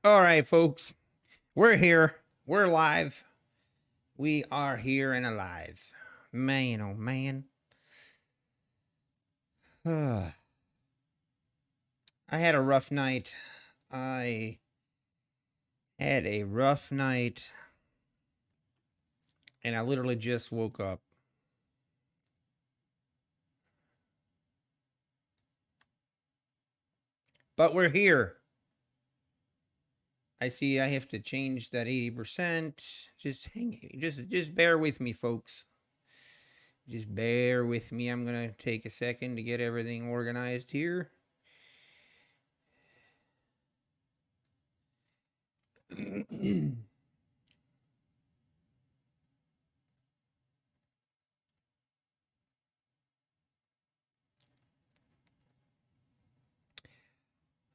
All right, folks. We're here. We're live. We are here and alive. Man, oh man. I had a rough night. I had a rough night. And I literally just woke up. But we're here. I see I have to change that 80%. Just bear with me, folks. Just bear with me. I'm going to take a second to get everything organized here.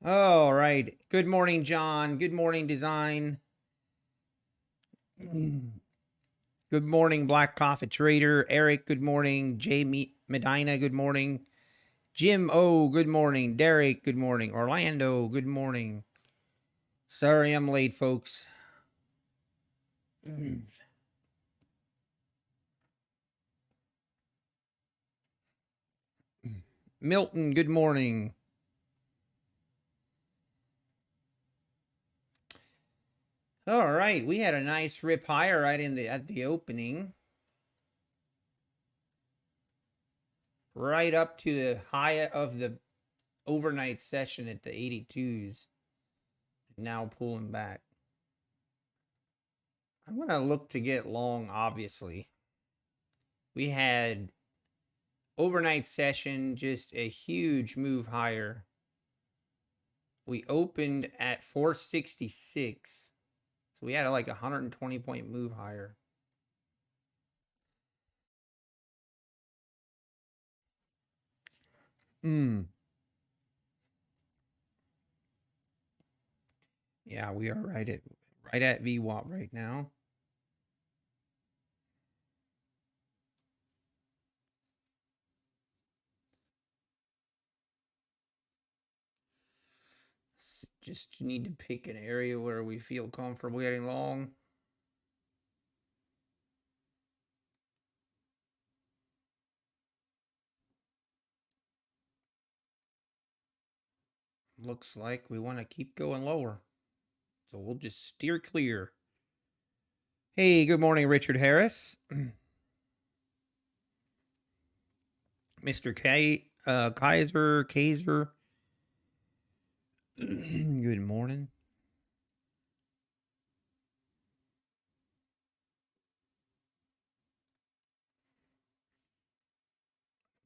All right. Good morning, John. Good morning, Design. Good morning, Black Coffee Trader. Eric, good morning. Jay Medina, good morning. Jim O, good morning. Derek, good morning. Orlando, good morning. Sorry I'm late, folks. Milton, good morning. All right, we had a nice rip higher right at the opening. Right up to the high of the overnight session at the 82s. Now pulling back. I'm going to look to get long, obviously. We had overnight session, just a huge move higher. We opened at 466. So we had like a 120 point move higher. Yeah, we are right at VWAP right now. Just need to pick an area where we feel comfortable getting long. Looks like we want to keep going lower. So we'll just steer clear. Hey, good morning, Richard Harris. Mr. Kaiser. Good morning.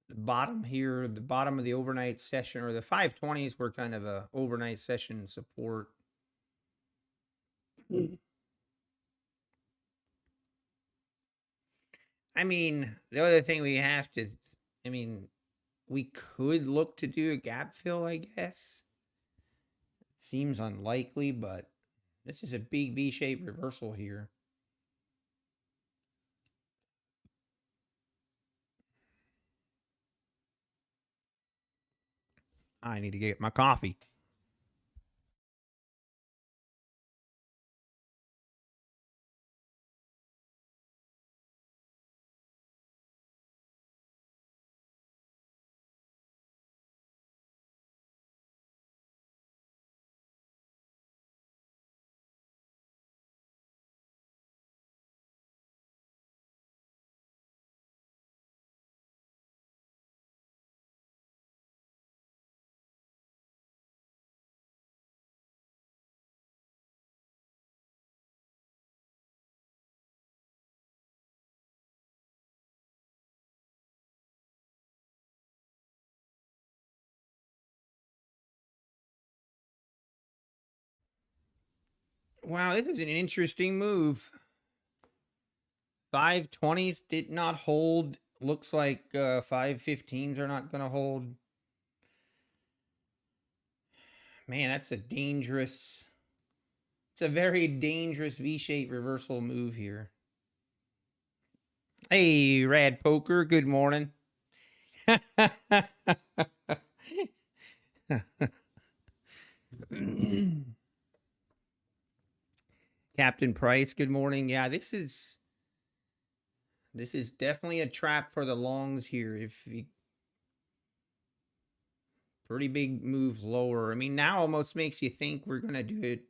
The bottom here, the bottom of the overnight session, or the 520s were kind of a overnight session support. I mean, the other thing we have to, we could look to do a gap fill, I guess. It seems unlikely, but this is a big V-shaped reversal here. I need to get my coffee. Wow, this is an interesting move. 520s did not hold. Looks like 515s are not going to hold. Man, that's a dangerous. It's a very dangerous V-shaped reversal move here. Hey, Rad Poker, good morning. Captain Price, good morning. Yeah, this is definitely a trap for the longs here. If you pretty big move lower. I mean, now almost makes you think we're gonna do it.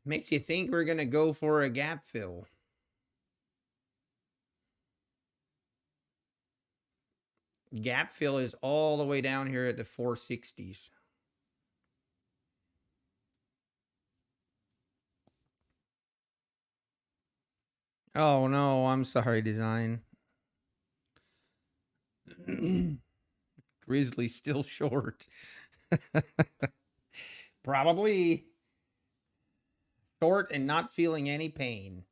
Makes you think we're gonna go for a gap fill. Gap fill is all the way down here at the 460s. Oh no, I'm sorry, design. Grizzly still short. Probably short and not feeling any pain.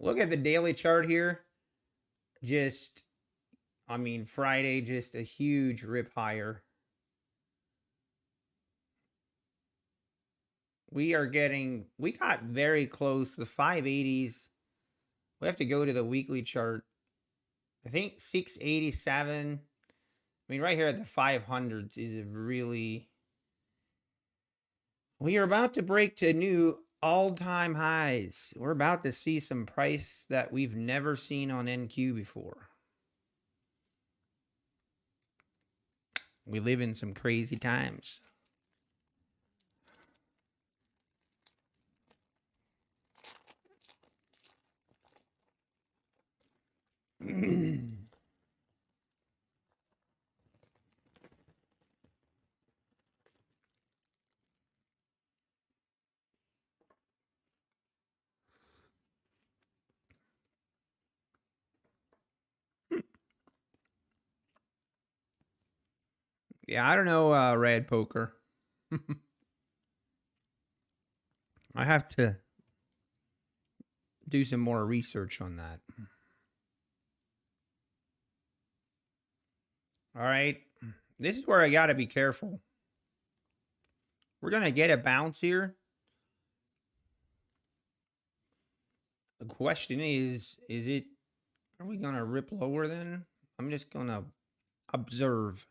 Look at the daily chart here. Just, I mean, Friday, just a huge rip higher. We got very close. The 580s. We have to go to the weekly chart. I think 687. I mean, right here at the 500s is a really. We are about to break to new all-time highs. We're about to see some price that we've never seen on NQ before. We live in some crazy times. Yeah, I don't know, Red Poker. I have to do some more research on that. All right. This is where I got to be careful. We're going to get a bounce here. The question is it, are we going to rip lower then? I'm just going to observe.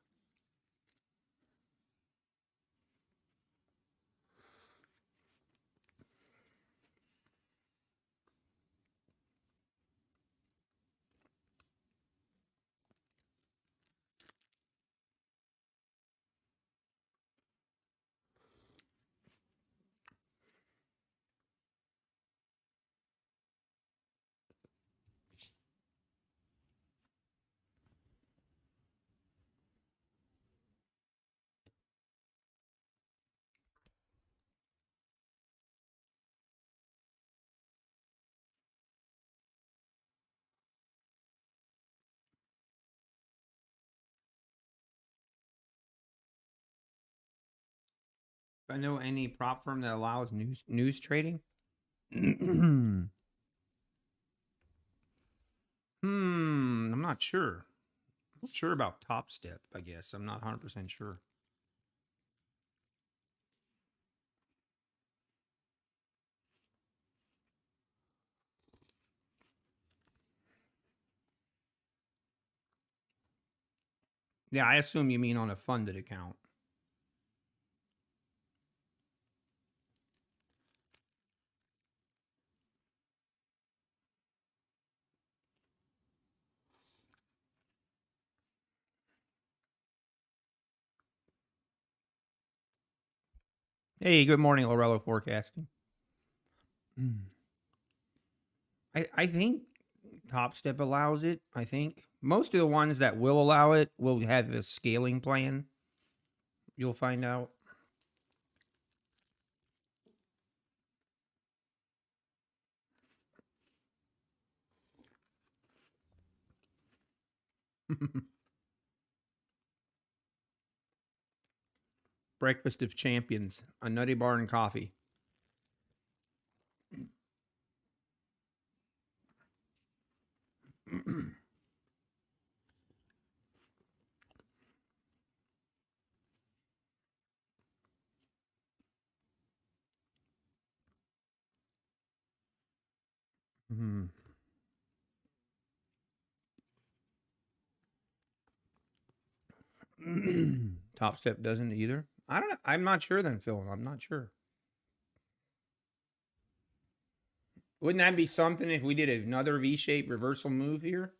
If I know any prop firm that allows news trading. I'm not sure. I'm not sure about Top Step, I guess. I'm not 100% sure. Yeah, I assume you mean on a funded account. Hey, good morning, Lorello Forecasting. I think Top Step allows it. I think most of the ones that will allow it will have a scaling plan. You'll find out. Breakfast of Champions, a Nutty Bar and coffee. Top Step doesn't either. I don't know. I'm not sure then, Phil. I'm not sure. Wouldn't that be something if we did another V-shaped reversal move here?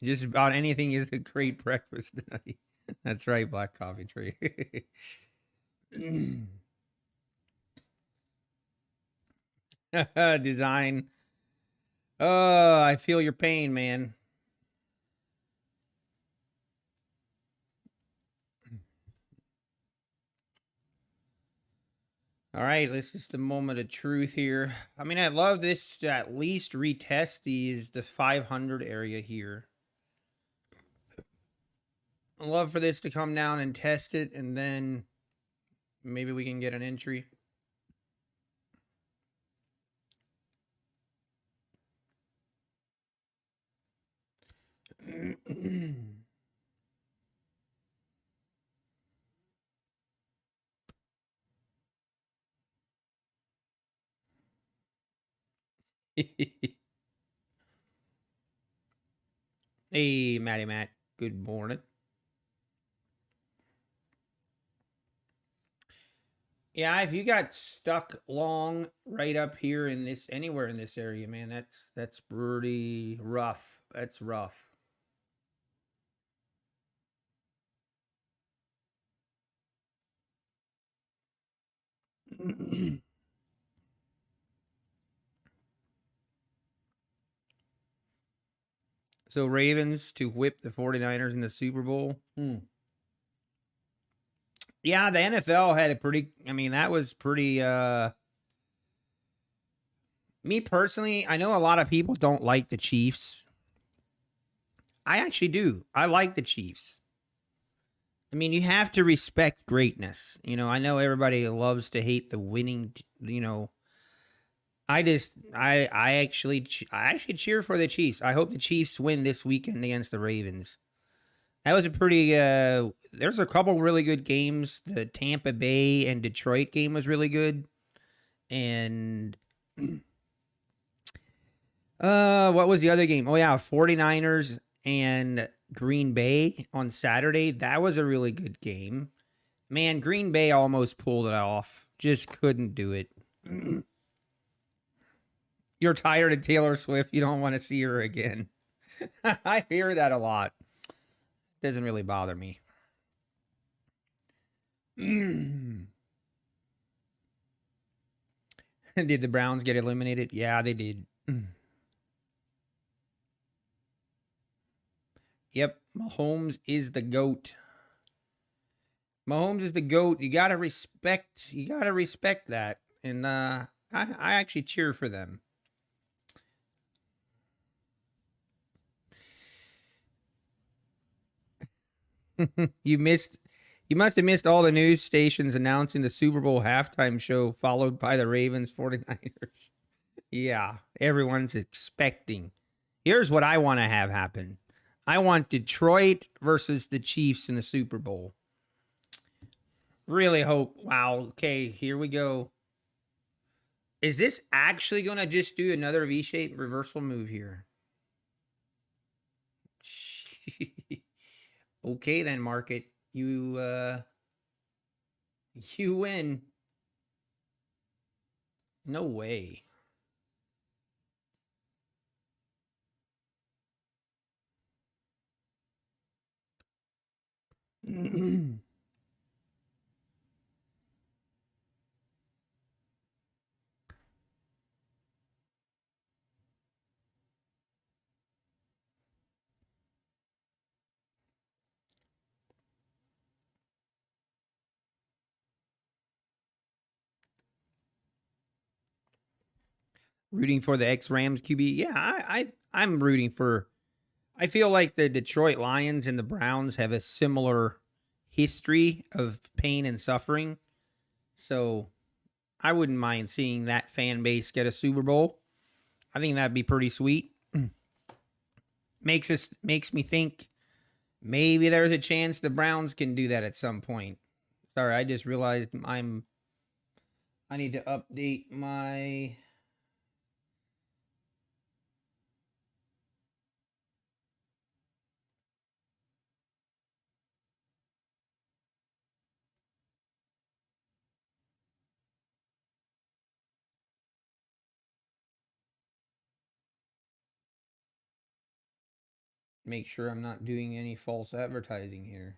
Just about anything is a great breakfast. That's right, Black Coffee Tree. Design. Oh, I feel your pain, man. All right, this is the moment of truth here. I mean, I love this to at least retest the 500 area here. I love for this to come down and test it, and then maybe we can get an entry. Hey, Matty Matt. Good morning. Yeah, if you got stuck long right up here in this anywhere in this area, man, that's pretty rough. That's rough. So Ravens to whip the 49ers in the Super Bowl. Yeah, the NFL had a pretty I mean, that was pretty me personally, I know a lot of people don't like the Chiefs. I actually do. I like the Chiefs. I mean, you have to respect greatness. You know, I know everybody loves to hate the winning, you know, I actually cheer for the Chiefs. I hope the Chiefs win this weekend against the Ravens. That was a pretty there's a couple really good games. The Tampa Bay and Detroit game was really good. And what was the other game? Oh yeah, 49ers and Green Bay on Saturday. That was a really good game. Man, Green Bay almost pulled it off. Just couldn't do it. You're tired of Taylor Swift. You don't want to see her again. I hear that a lot. Doesn't really bother me. Did the Browns get eliminated? Yeah, they did. Yep, Mahomes is the GOAT. Mahomes is the GOAT. You gotta respect. You gotta respect that. And I actually cheer for them. You missed. You must have missed all the news stations announcing the Super Bowl halftime show, followed by the Ravens 49ers. Yeah, everyone's expecting. Here's what I want to have happen. I want Detroit versus the Chiefs in the Super Bowl. Really hope. Wow. Okay, here we go. Is this actually going to just do another V-shaped reversal move here? Okay then, market. You win. No way. Rooting for the ex-Rams QB. Yeah, I'm rooting for. I feel like the Detroit Lions and the Browns have a similar history of pain and suffering. So I wouldn't mind seeing that fan base get a Super Bowl. I think that'd be pretty sweet. Makes me think maybe there's a chance the Browns can do that at some point. Sorry, I just realized I need to update my make sure I'm not doing any false advertising here.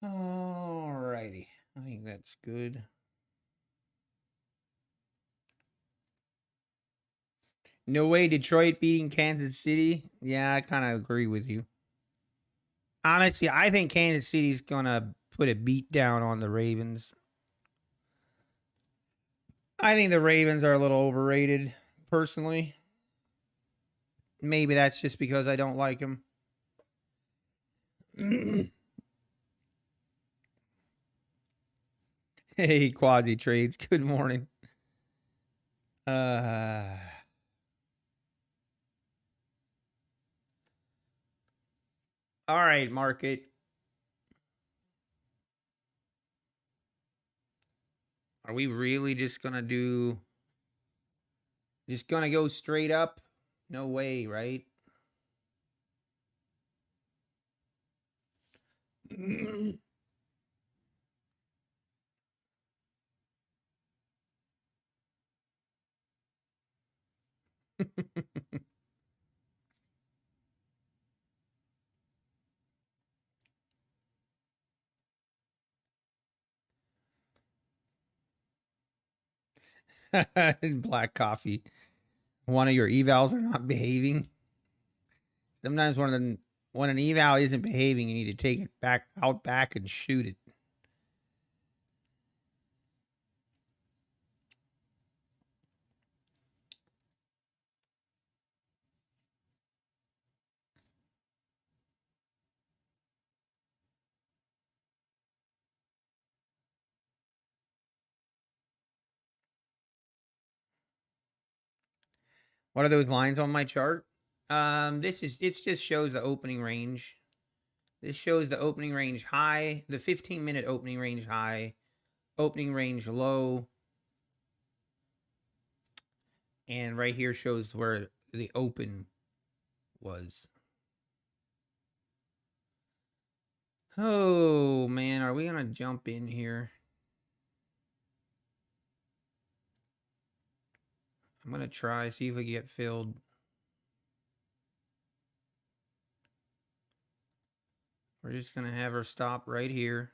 Alrighty. I think that's good. No way Detroit beating Kansas City. Yeah, I kind of agree with you. Honestly, I think Kansas City's going to put a beat down on the Ravens. I think the Ravens are a little overrated, personally. Maybe that's just because I don't like them. Hey, Quasi Trades. Good morning. All right, market. Are we really just gonna go straight up? No way, right? Black coffee. One of your evals are not behaving. Sometimes one of them When an eval isn't behaving, you need to take it back and shoot it. What are those lines on my chart? It just shows the opening range. This shows the opening range high, the 15-minute opening range high, opening range low, and right here shows where the open was. Oh man, are we gonna jump in here? I'm gonna try, see if we get filled. We're just gonna have her stop right here.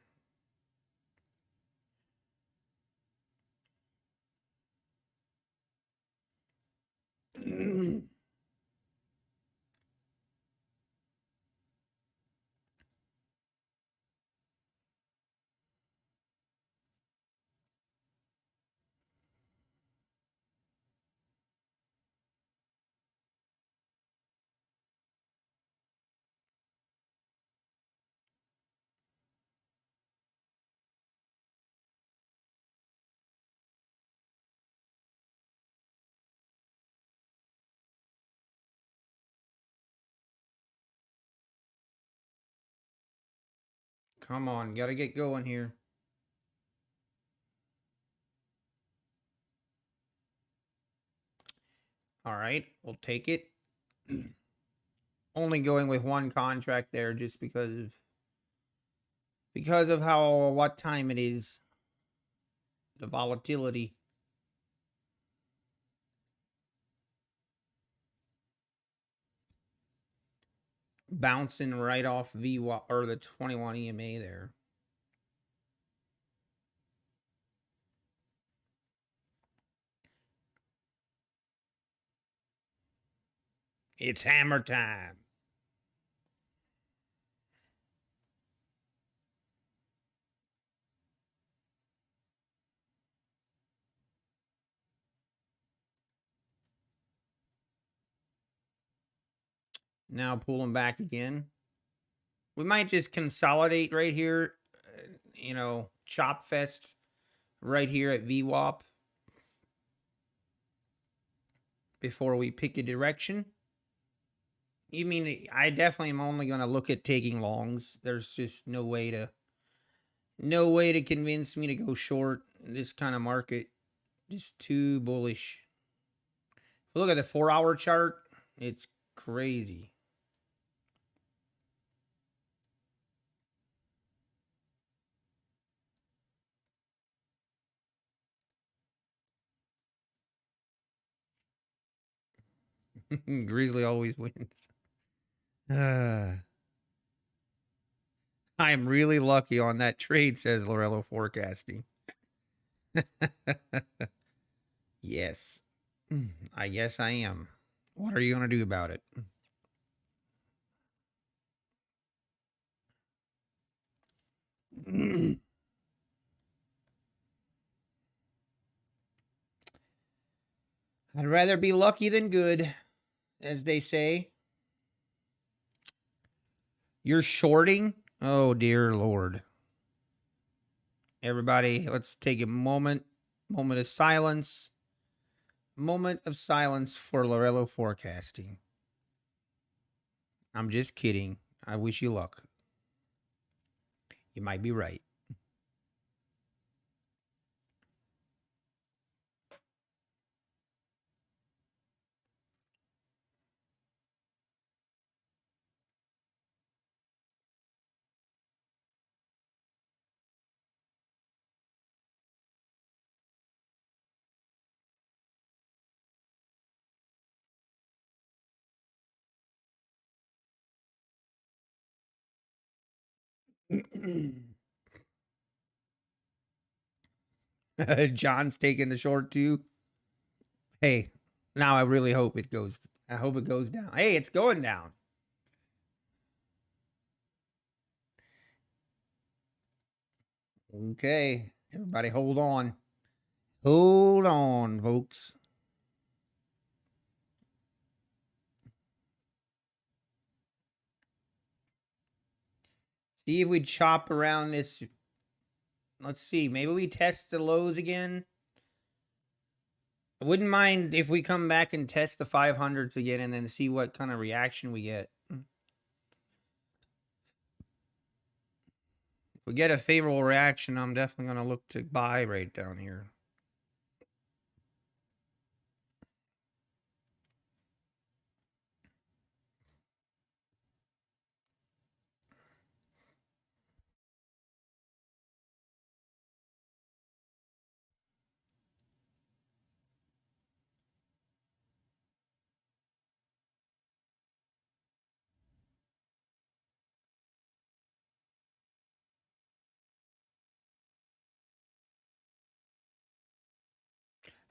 Come on, gotta get going here. All right, we'll take it. Only going with one contract there just because of how what time it is. The volatility. Bouncing right off VWAP or the 21 EMA there. It's hammer time. Now pulling back again. We might just consolidate right here. You know, chop fest right here at VWAP before we pick a direction. You mean I definitely am only going to look at taking longs. There's just no way to convince me to go short in this kind of market. Just too bullish. If you look at the 4-hour chart, it's crazy. Grizzly always wins. I am really lucky on that trade, says Lorello Forecasting. Yes. I guess I am. What are you going to do about it? I'd rather be lucky than good, as they say. You're shorting? Oh, dear Lord. Everybody, let's take a moment of silence. Moment of silence for Lorello Forecasting. I'm just kidding. I wish you luck. You might be right. John's taking the short too. Hey, now I really hope it goes. I hope it goes down. Hey, it's going down. Okay, everybody hold on. Hold on, folks. See if we chop around this. Let's see. Maybe we test the lows again. I wouldn't mind if we come back and test the 500s again and then see what kind of reaction we get. If we get a favorable reaction, I'm definitely going to look to buy right down here.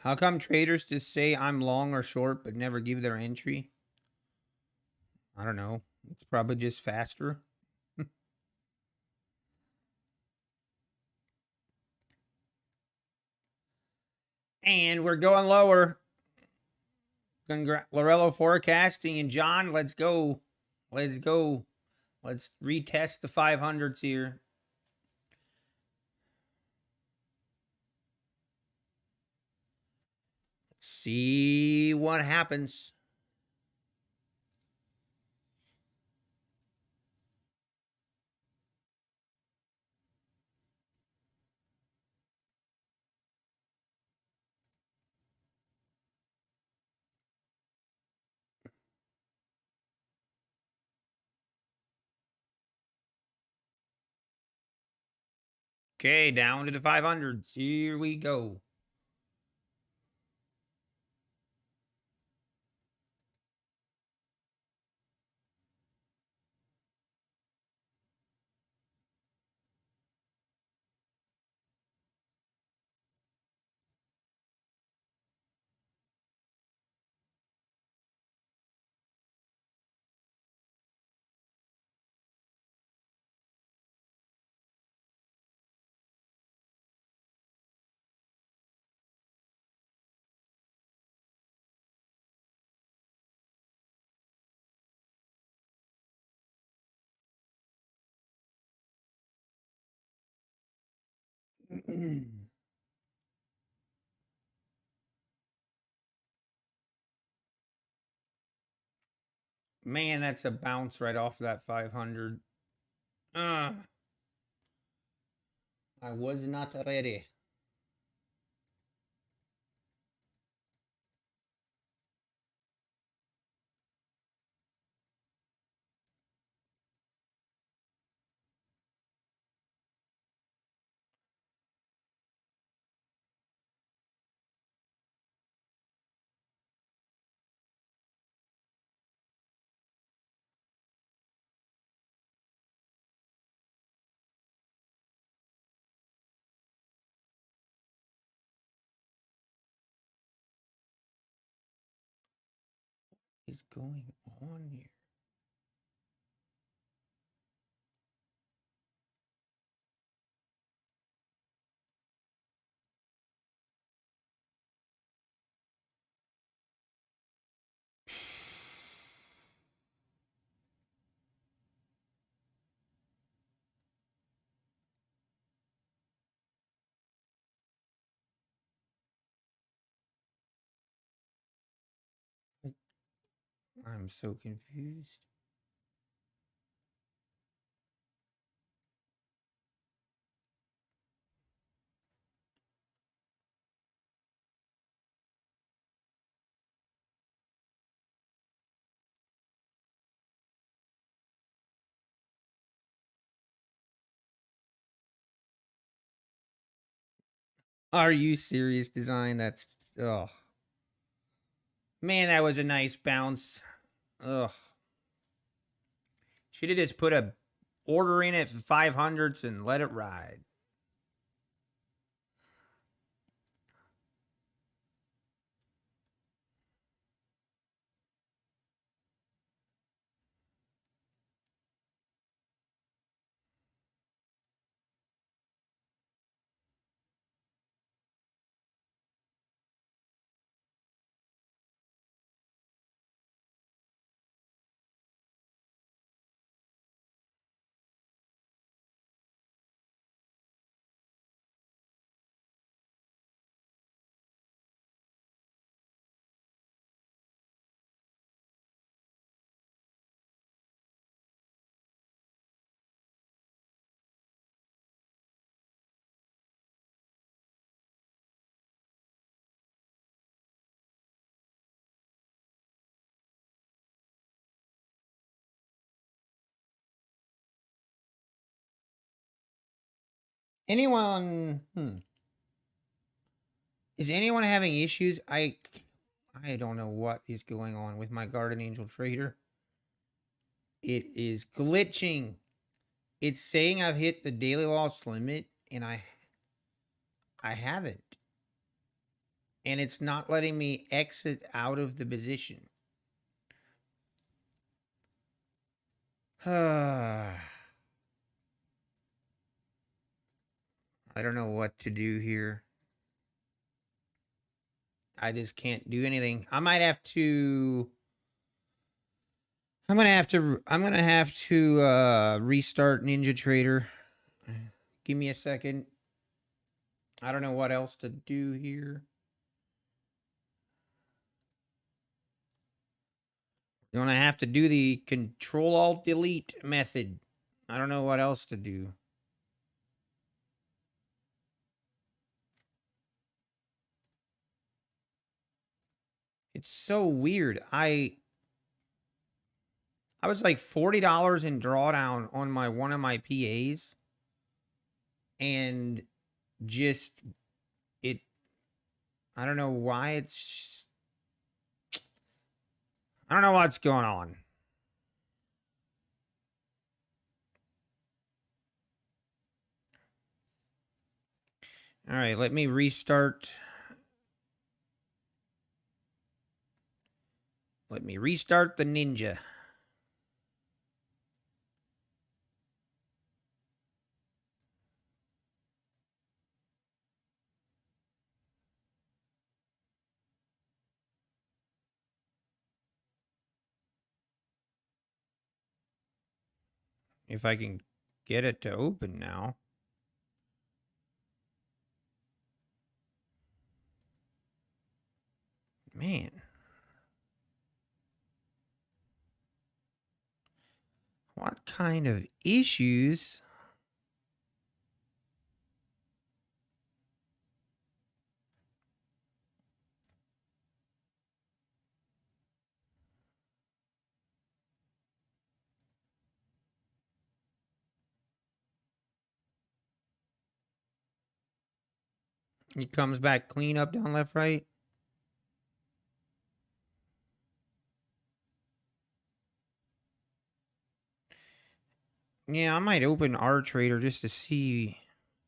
How come traders just say I'm long or short but never give their entry? I don't know. It's probably just faster. And we're going lower. Lorello forecasting and John, let's go. Let's go. Let's retest the 500s here. Let's see what happens. Okay, down to the 500s. Here we go. Man, that's a bounce right off that 500. I was not ready. What is going on here? I'm so confused. Are you serious, design? That's oh man, that was a nice bounce. Ugh. Should have just put a order in at 500s and let it ride. Anyone? Is anyone having issues? I don't know what is going on with my Guardian Angel Trader. It is glitching. It's saying I've hit the daily loss limit, and I haven't. And it's not letting me exit out of the position. I don't know what to do here. I just can't do anything. I might have to. I'm gonna have to restart Ninja Trader. Give me a second. I don't know what else to do here. You're gonna have to do the Control-Alt-Delete method. I don't know what else to do. It's so weird. I was like $40 in drawdown on one of my PAs, and just it. I don't know why it's. I don't know what's going on. All right, let me restart. Let me restart the Ninja. If I can get it to open now. Man. What kind of issues? It comes back clean, up, down, left, right. Yeah, I might open R Trader just to see.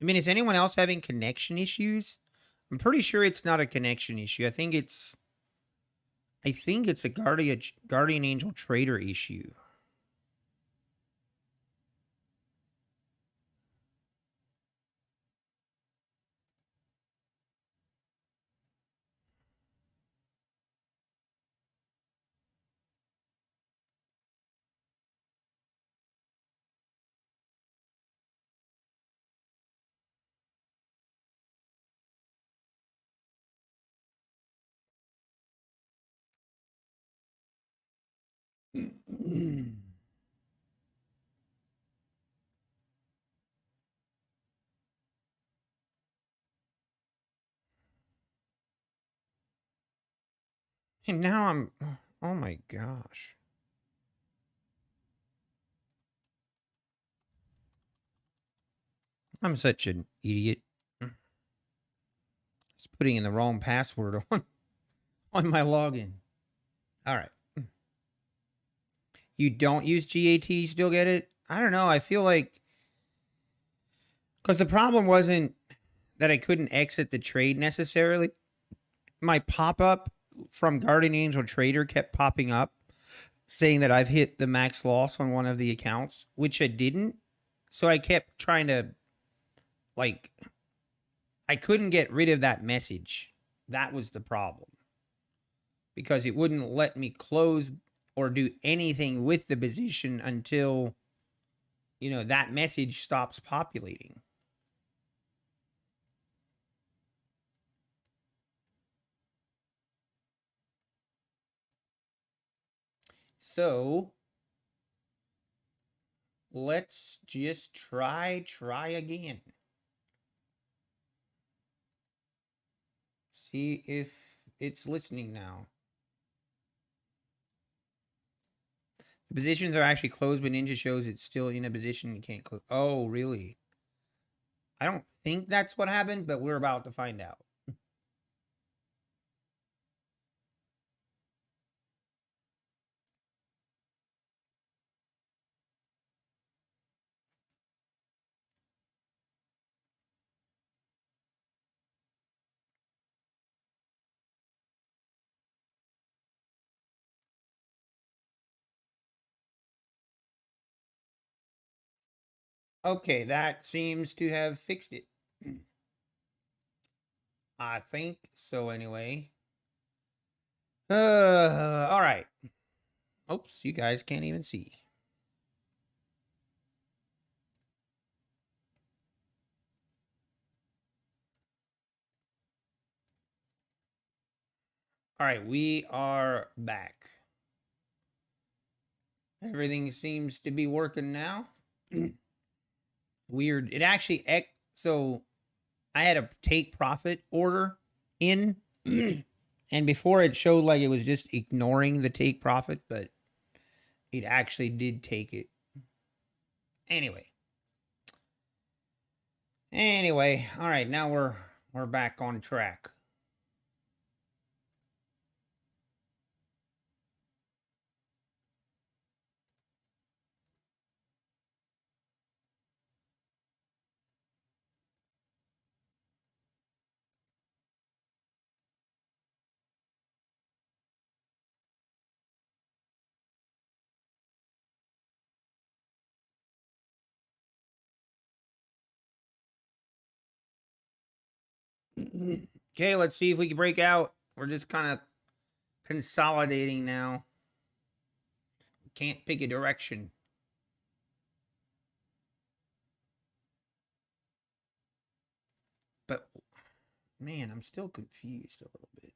I mean, is anyone else having connection issues? I'm pretty sure it's not a connection issue. I think it's a Guardian Angel Trader issue. And now I'm. Oh my gosh. I'm such an idiot. Just putting in the wrong password on my login. All right. You don't use GAT, you still get it? I don't know. I feel like because the problem wasn't that I couldn't exit the trade necessarily. My pop-up from Guardian Angel Trader kept popping up saying that I've hit the max loss on one of the accounts, which I didn't. So I kept trying to, like, I couldn't get rid of that message. That was the problem. Because it wouldn't let me close or do anything with the position until, that message stops populating. So let's just try again. See if it's listening now. The positions are actually closed, but Ninja shows it's still in a position you can't close. Oh, really? I don't think that's what happened, but we're about to find out. Okay, that seems to have fixed it. I think so anyway. All right. Oops, you guys can't even see. All right, we are back. Everything seems to be working now. Weird. It actually, so I had a take profit order in, and before it showed like it was just ignoring the take profit, but it actually did take it. Anyway, all right, now we're back on track. Okay, let's see if we can break out. We're just kind of consolidating now. Can't pick a direction. But man, I'm still confused a little bit.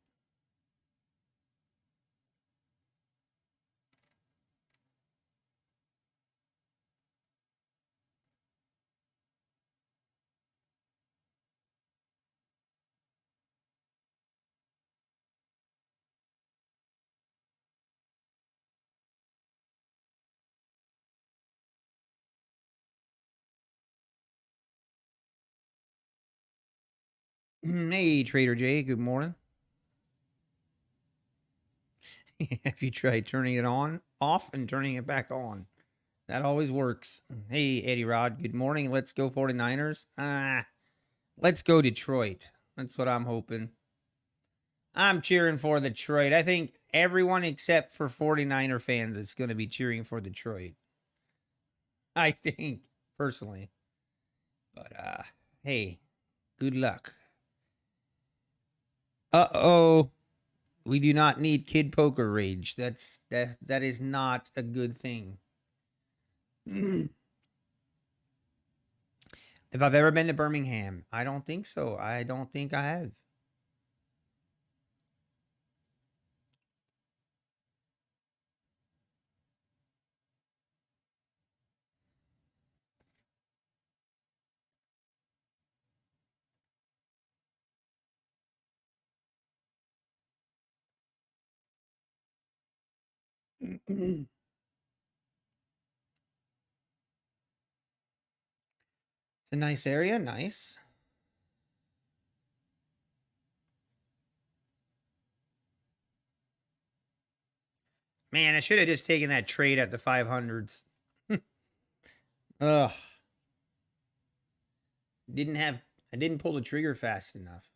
Hey, Trader J, good morning. Have you tried turning it on, off, and turning it back on? That always works. Hey, Eddie Rod, good morning. Let's go 49ers. Let's go Detroit. That's what I'm hoping. I'm cheering for Detroit. I think everyone except for 49er fans is going to be cheering for Detroit. I think, personally. But, hey, good luck. Uh-oh. We do not need kid poker rage. That is not a good thing. If I've ever been to Birmingham, I don't think so. I don't think I have. It's a nice area, nice. Man, I should have just taken that trade at the 500s. Ugh. I didn't pull the trigger fast enough.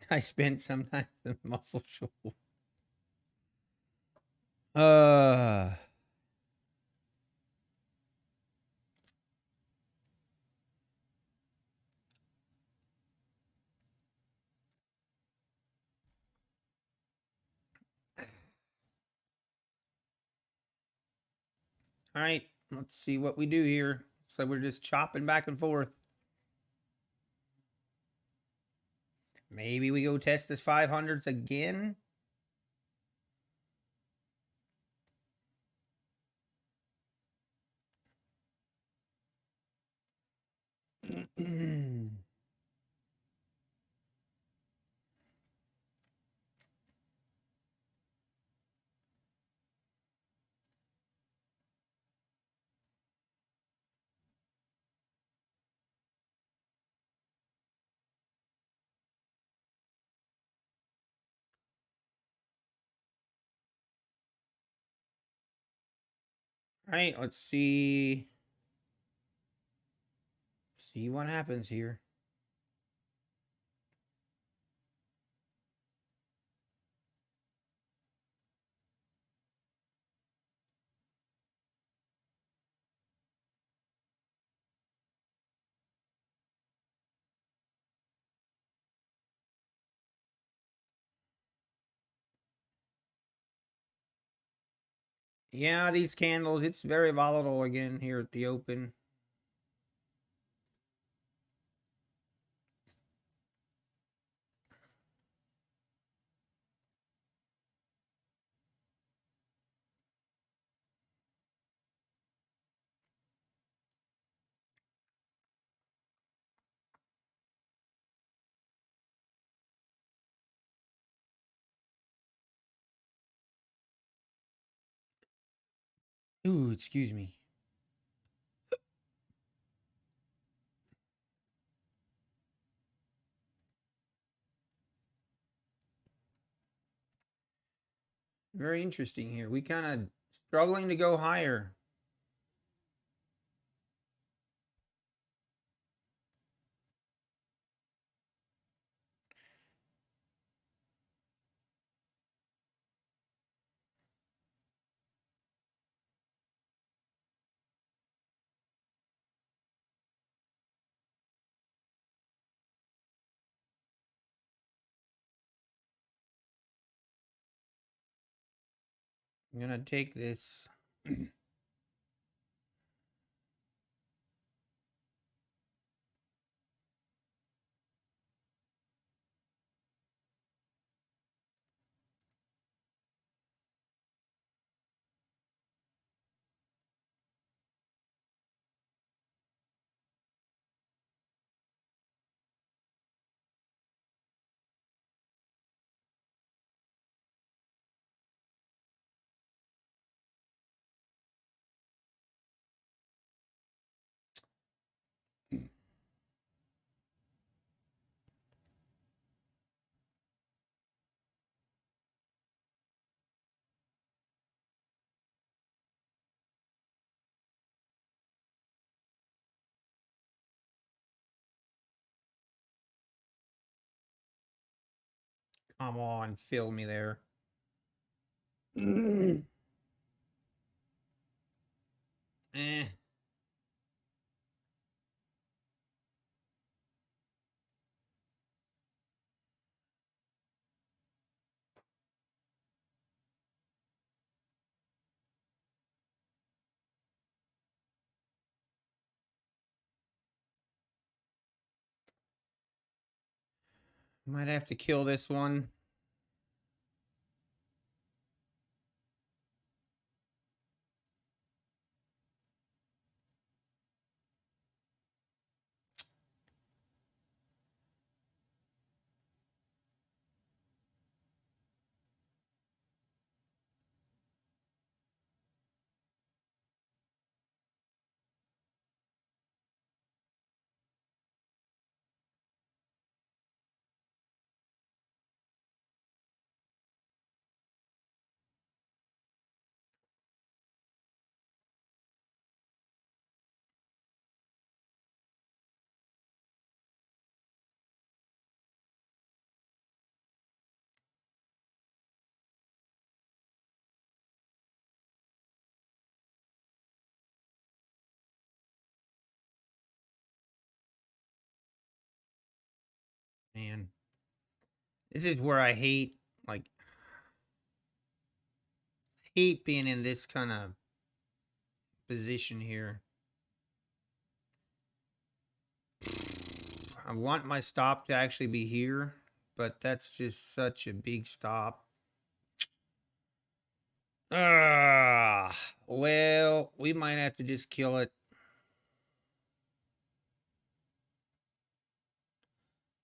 I spent some time in Muscle Shoals. Uh, all right, let's see what we do here. So we're just chopping back and forth. Maybe we go test this 500s again. All right, let's see what happens here. Yeah, these candles, it's very volatile again here at the open. Ooh, excuse me. Very interesting here. We kind of struggling to go higher. I'm going to take this. Come on, fill me there. Eh. Might have to kill this one. Man. This is where I hate, like, hate being in this kind of position here. I want my stop to actually be here, but that's just such a big stop. Well, we might have to just kill it.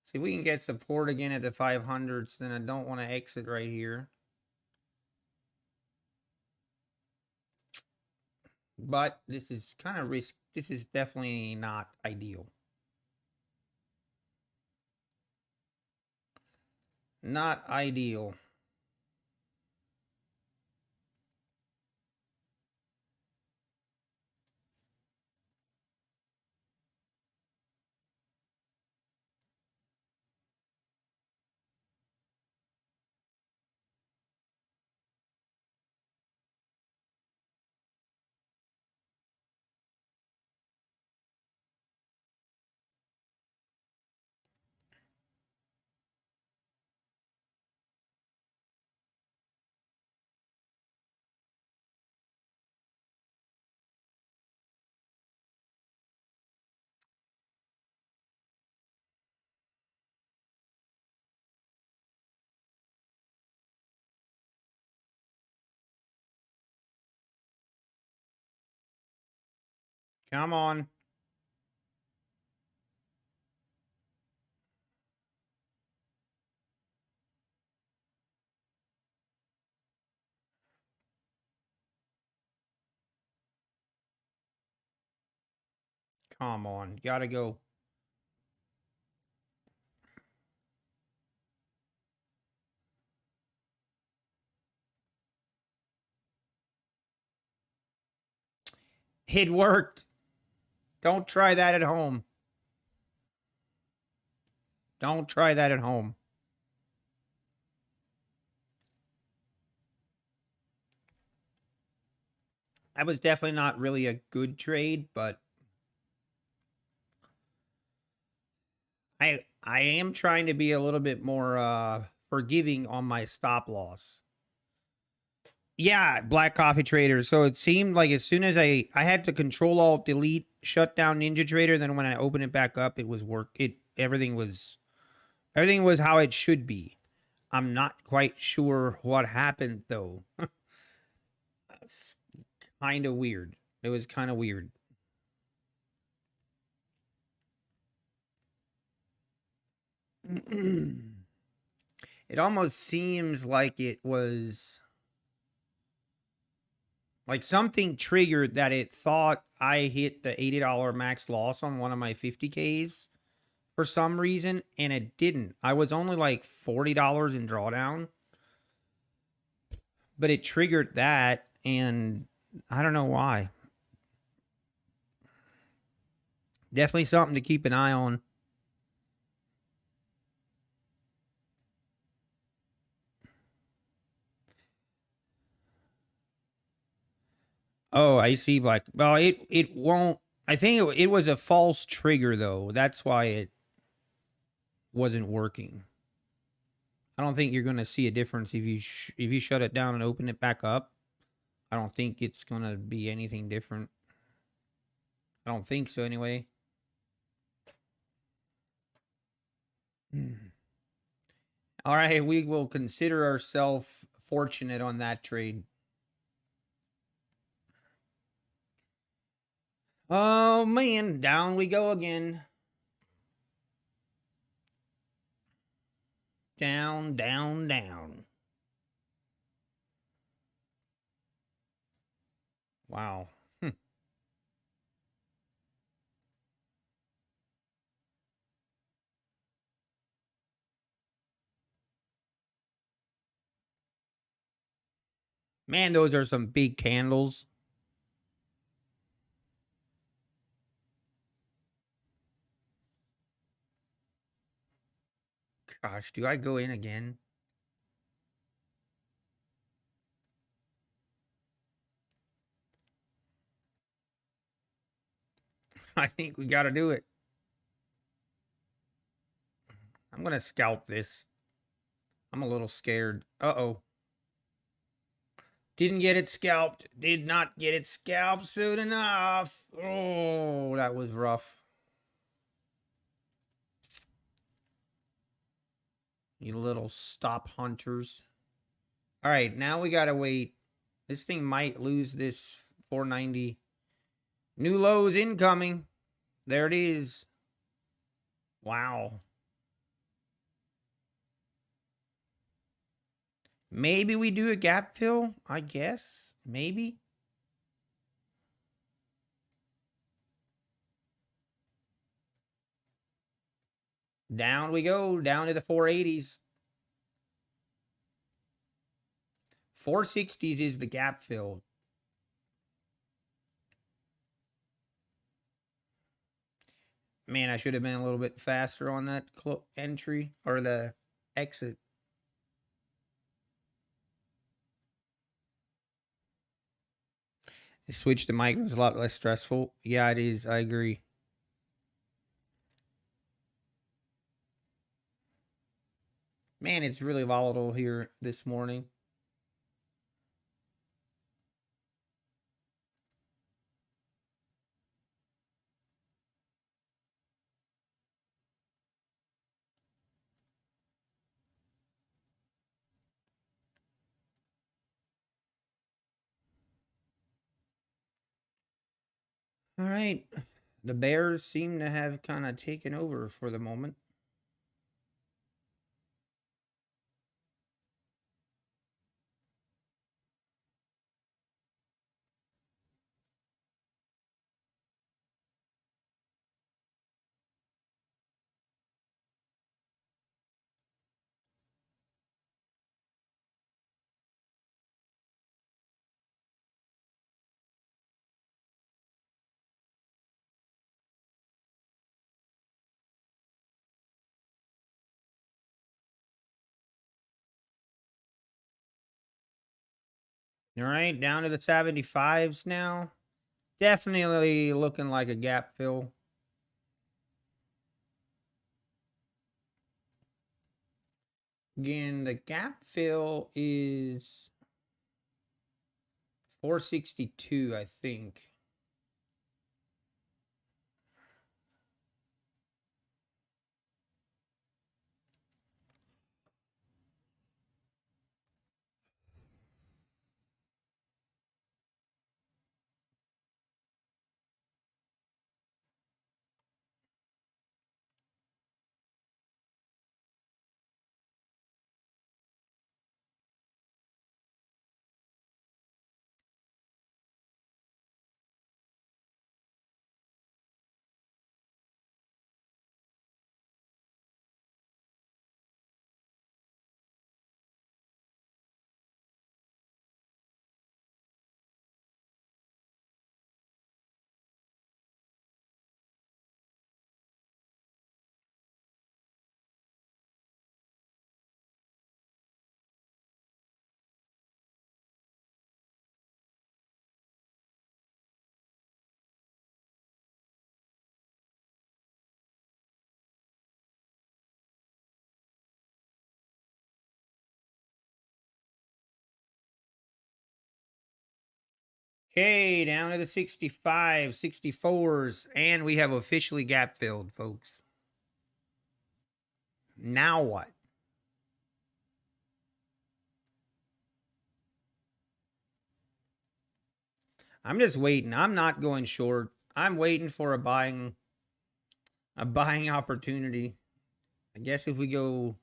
See if we can get support again at the 500s, then I don't want to exit right here. But this is kind of risk. This is definitely not ideal. Not ideal. Come on. Come on. Gotta go. It worked. Don't try that at home. Don't try that at home. That was definitely not really a good trade, but I am trying to be a little bit more forgiving on my stop loss. Yeah, Black Coffee Trader. So it seemed like as soon as I had to control alt delete shut down Ninja Trader, then when I opened it back up, it was everything was how it should be. I'm not quite sure what happened though. It's kind of weird. It was kind of weird. It almost seems like it was like something triggered that it thought I hit the $80 max loss on one of my 50Ks for some reason, and it didn't. I was only like $40 in drawdown, but it triggered that, and I don't know why. Definitely something to keep an eye on. Oh, I see black. Well, it won't. I think it was a false trigger though. That's why it wasn't working. I don't think you're going to see a difference if you shut it down and open it back up. I don't think it's going to be anything different. I don't think so anyway. All right, we will consider ourselves fortunate on that trade. Oh man, down we go again. Down, down, down. Wow. Man, those are some big candles. Gosh, do I go in again? I think we got to do it. I'm going to scalp this. I'm a little scared. Uh-oh. Didn't get it scalped. Did not get it scalped soon enough. Oh, that was rough. You little stop hunters. All right, now we got to wait. This thing might lose this 490. New lows incoming. There it is. Wow. Maybe we do a gap fill, I guess. Maybe. Down we go, down to the 480s. 460s is the gap fill. Man, I should have been a little bit faster on that entry or the exit. The switch to micro is a lot less stressful. Yeah, it is. I agree. Man, it's really volatile here this morning. All right. The Bears seem to have kind of taken over for the moment. All right, down to the 75s now. Definitely looking like a gap fill. Again, the gap fill is 462, I think. Okay, down to the 65, 64s, and we have officially gap filled, folks. Now what? I'm just waiting. I'm not going short. I'm waiting for a buying opportunity. I guess if we go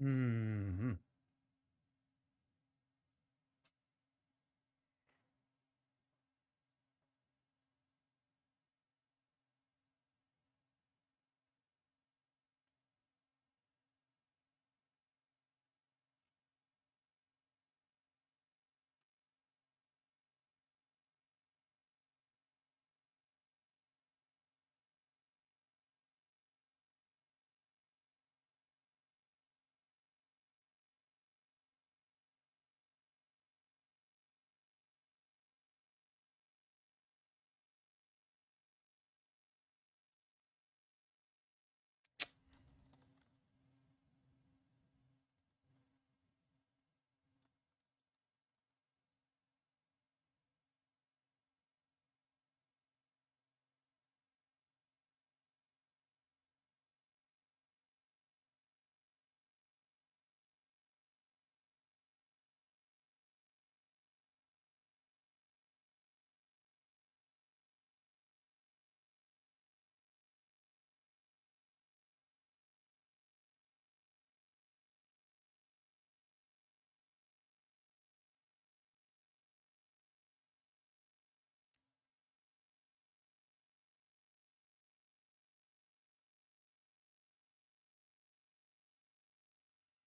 Hmm.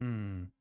Hmm.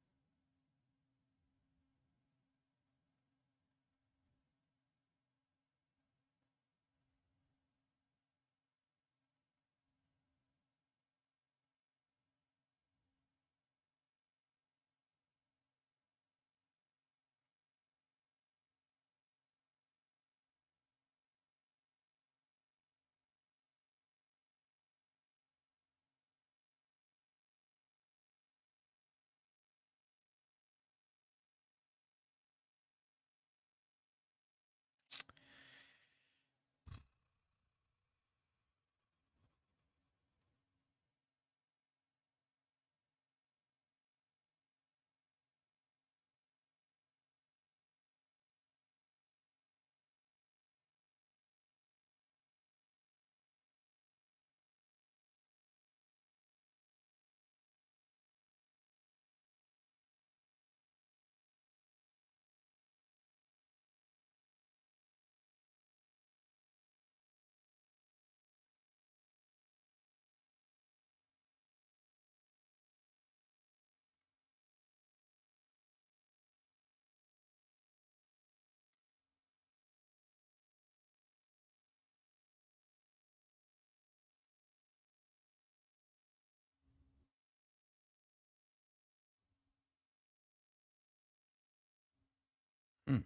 Hmm.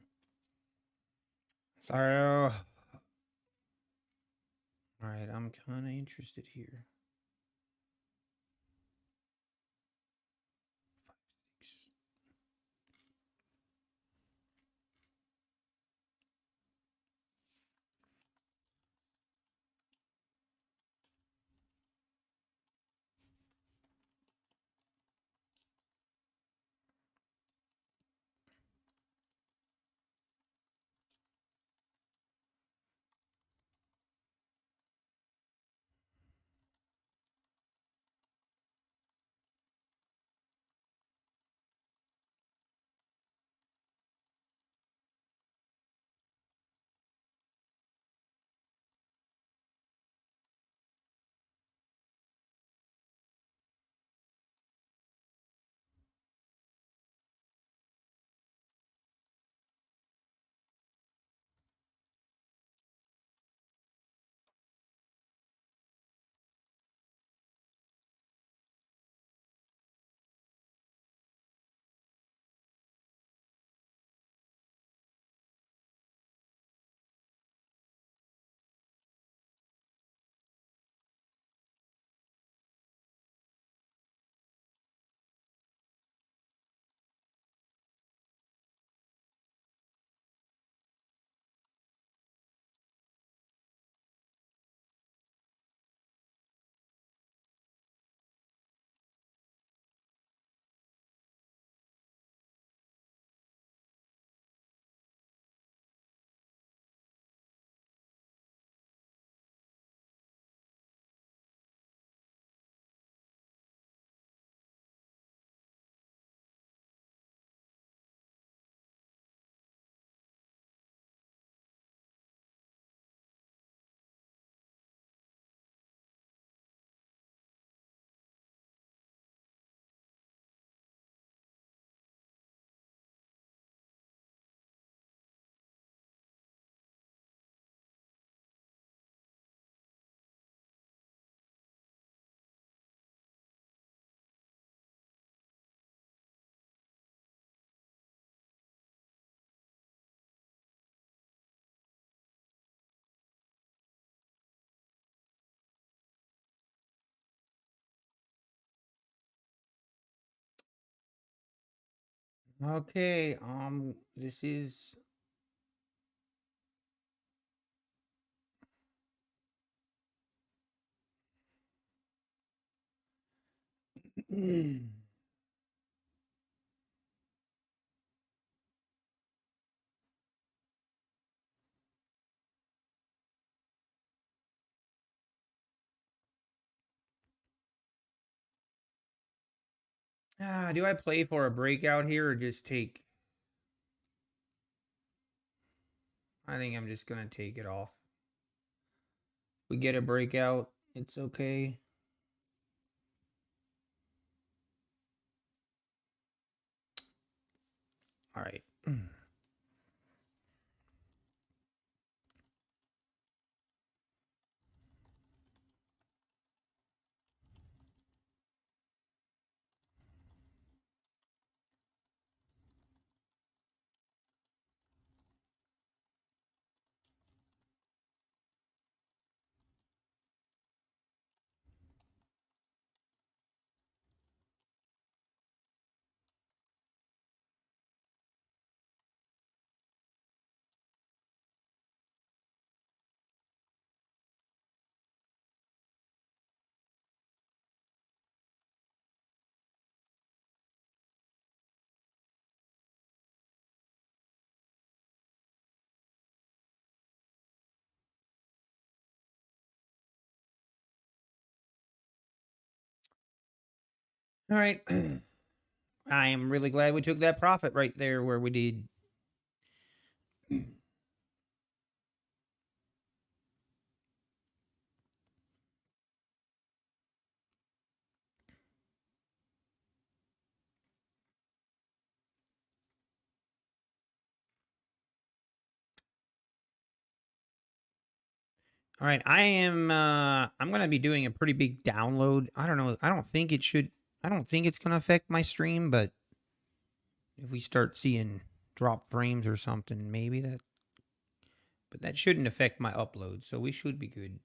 So, all right, I'm kind of interested here. Okay, this is do I play for a breakout here or just take? I think I'm just gonna take it off. We get a breakout, it's okay. All right. All right. I am really glad we took that profit right there where we did. All right, I'm going to be doing a pretty big download. I don't know. I don't think it's going to affect my stream, but if we start seeing drop frames or something, maybe but that shouldn't affect my upload, so we should be good.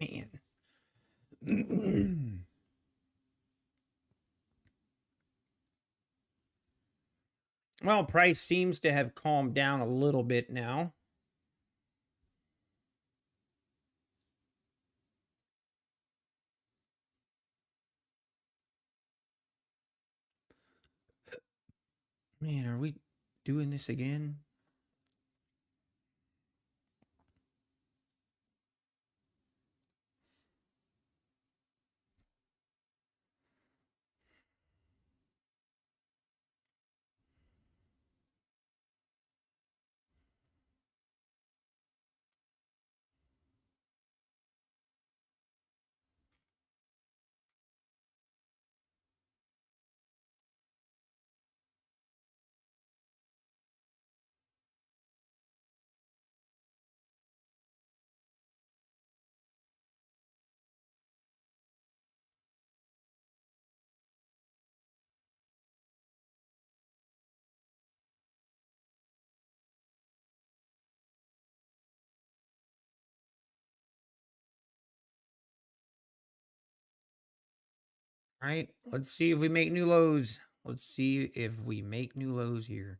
Man. Well, price seems to have calmed down a little bit now. Man, are we doing this again? All right, let's see if we make new lows. Let's see if we make new lows here.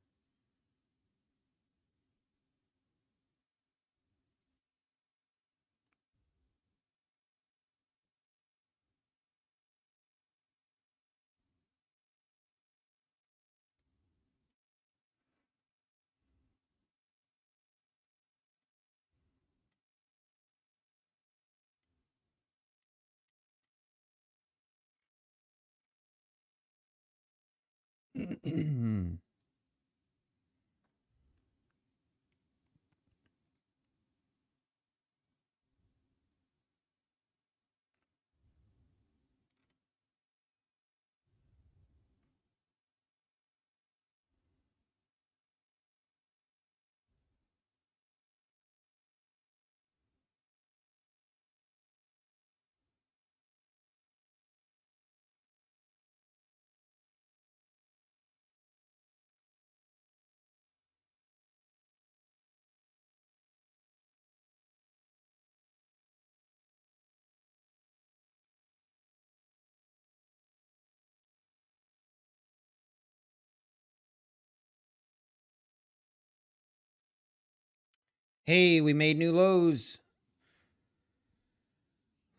Hey, we made new lows.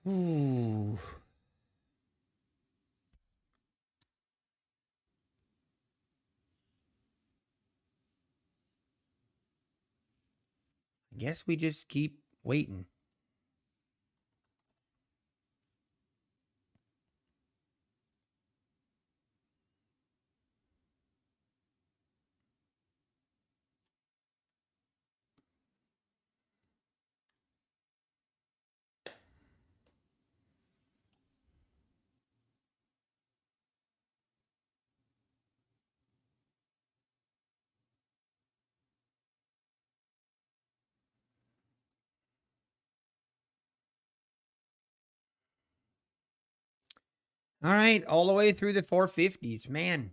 Ooh. I guess we just keep waiting. All right, all the way through the 450s, man.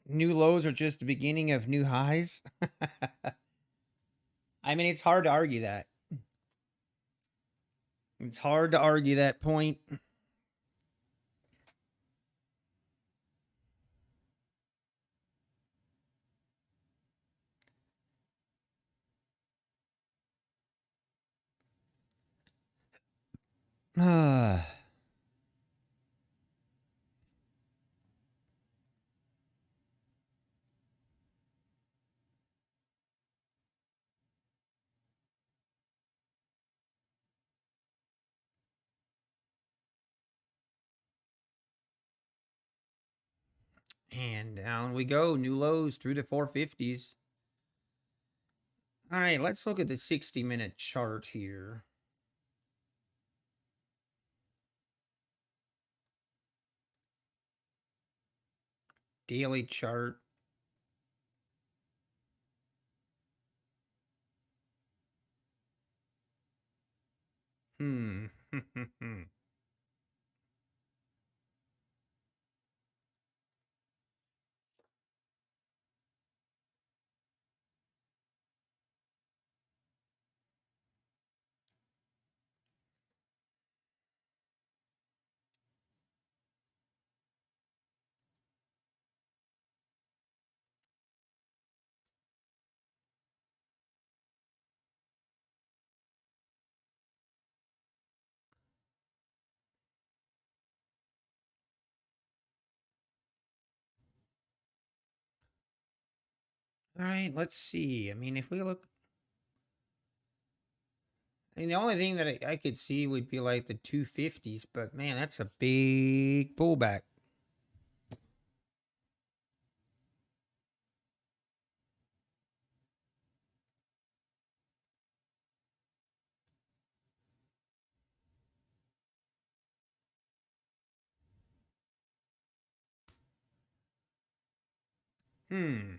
New lows are just the beginning of new highs. I mean, it's hard to argue that. It's hard to argue that point. And down we go. New lows through the 450s. All right, let's look at the 60-minute chart here. Daily chart. All right, let's see. I mean, if we look, I mean, the only thing that I could see would be like the 250s, but man, that's a big pullback. Hmm.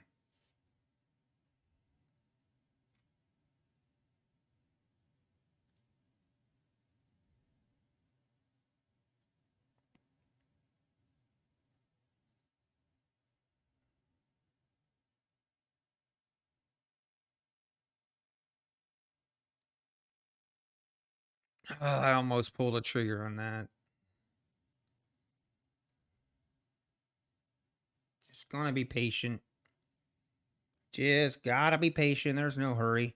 I almost pulled a trigger on that. Just gonna be patient. Just gotta be patient. There's no hurry.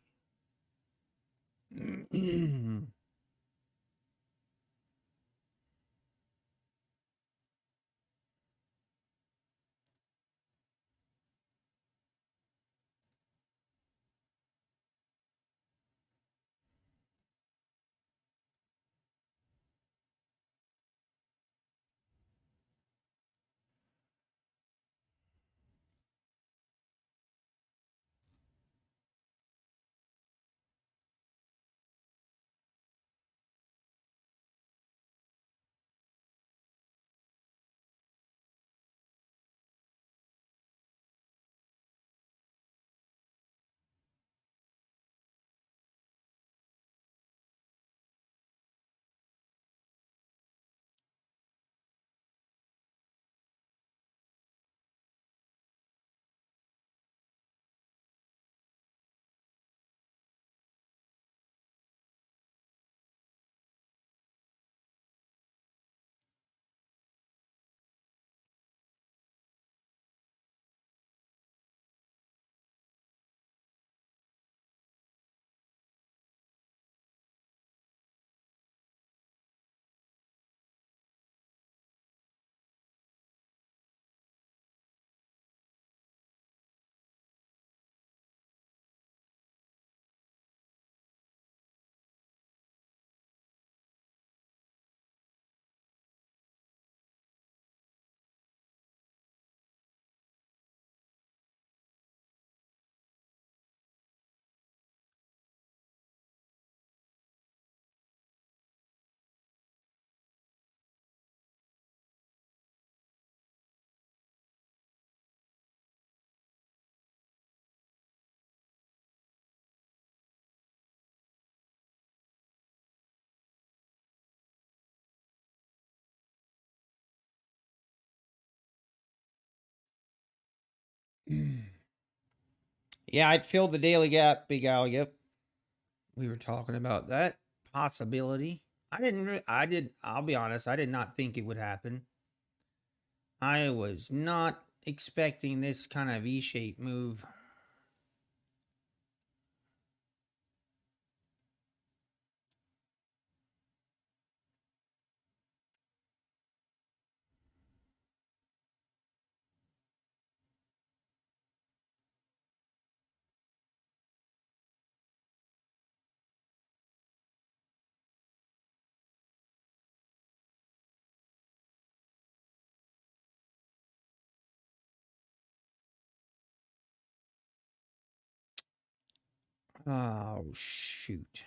Yeah, I'd fill the daily gap, Big Al. Yep. We were talking about that possibility. I'll be honest, I did not think it would happen. I was not expecting this kind of V-shaped move. Oh, shoot.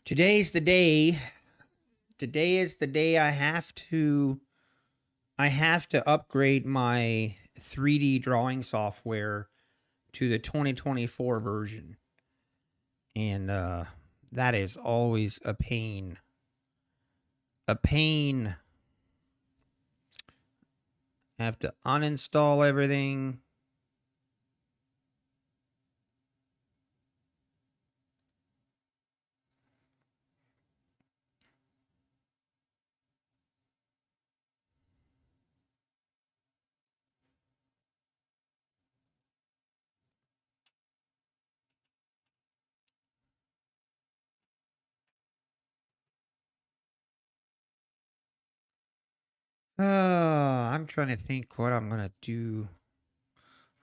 Today's the day. Today is the day I have to upgrade my 3D drawing software to the 2024 version. And that is always a pain. A pain. I have to uninstall everything. I'm trying to think what I'm going to do.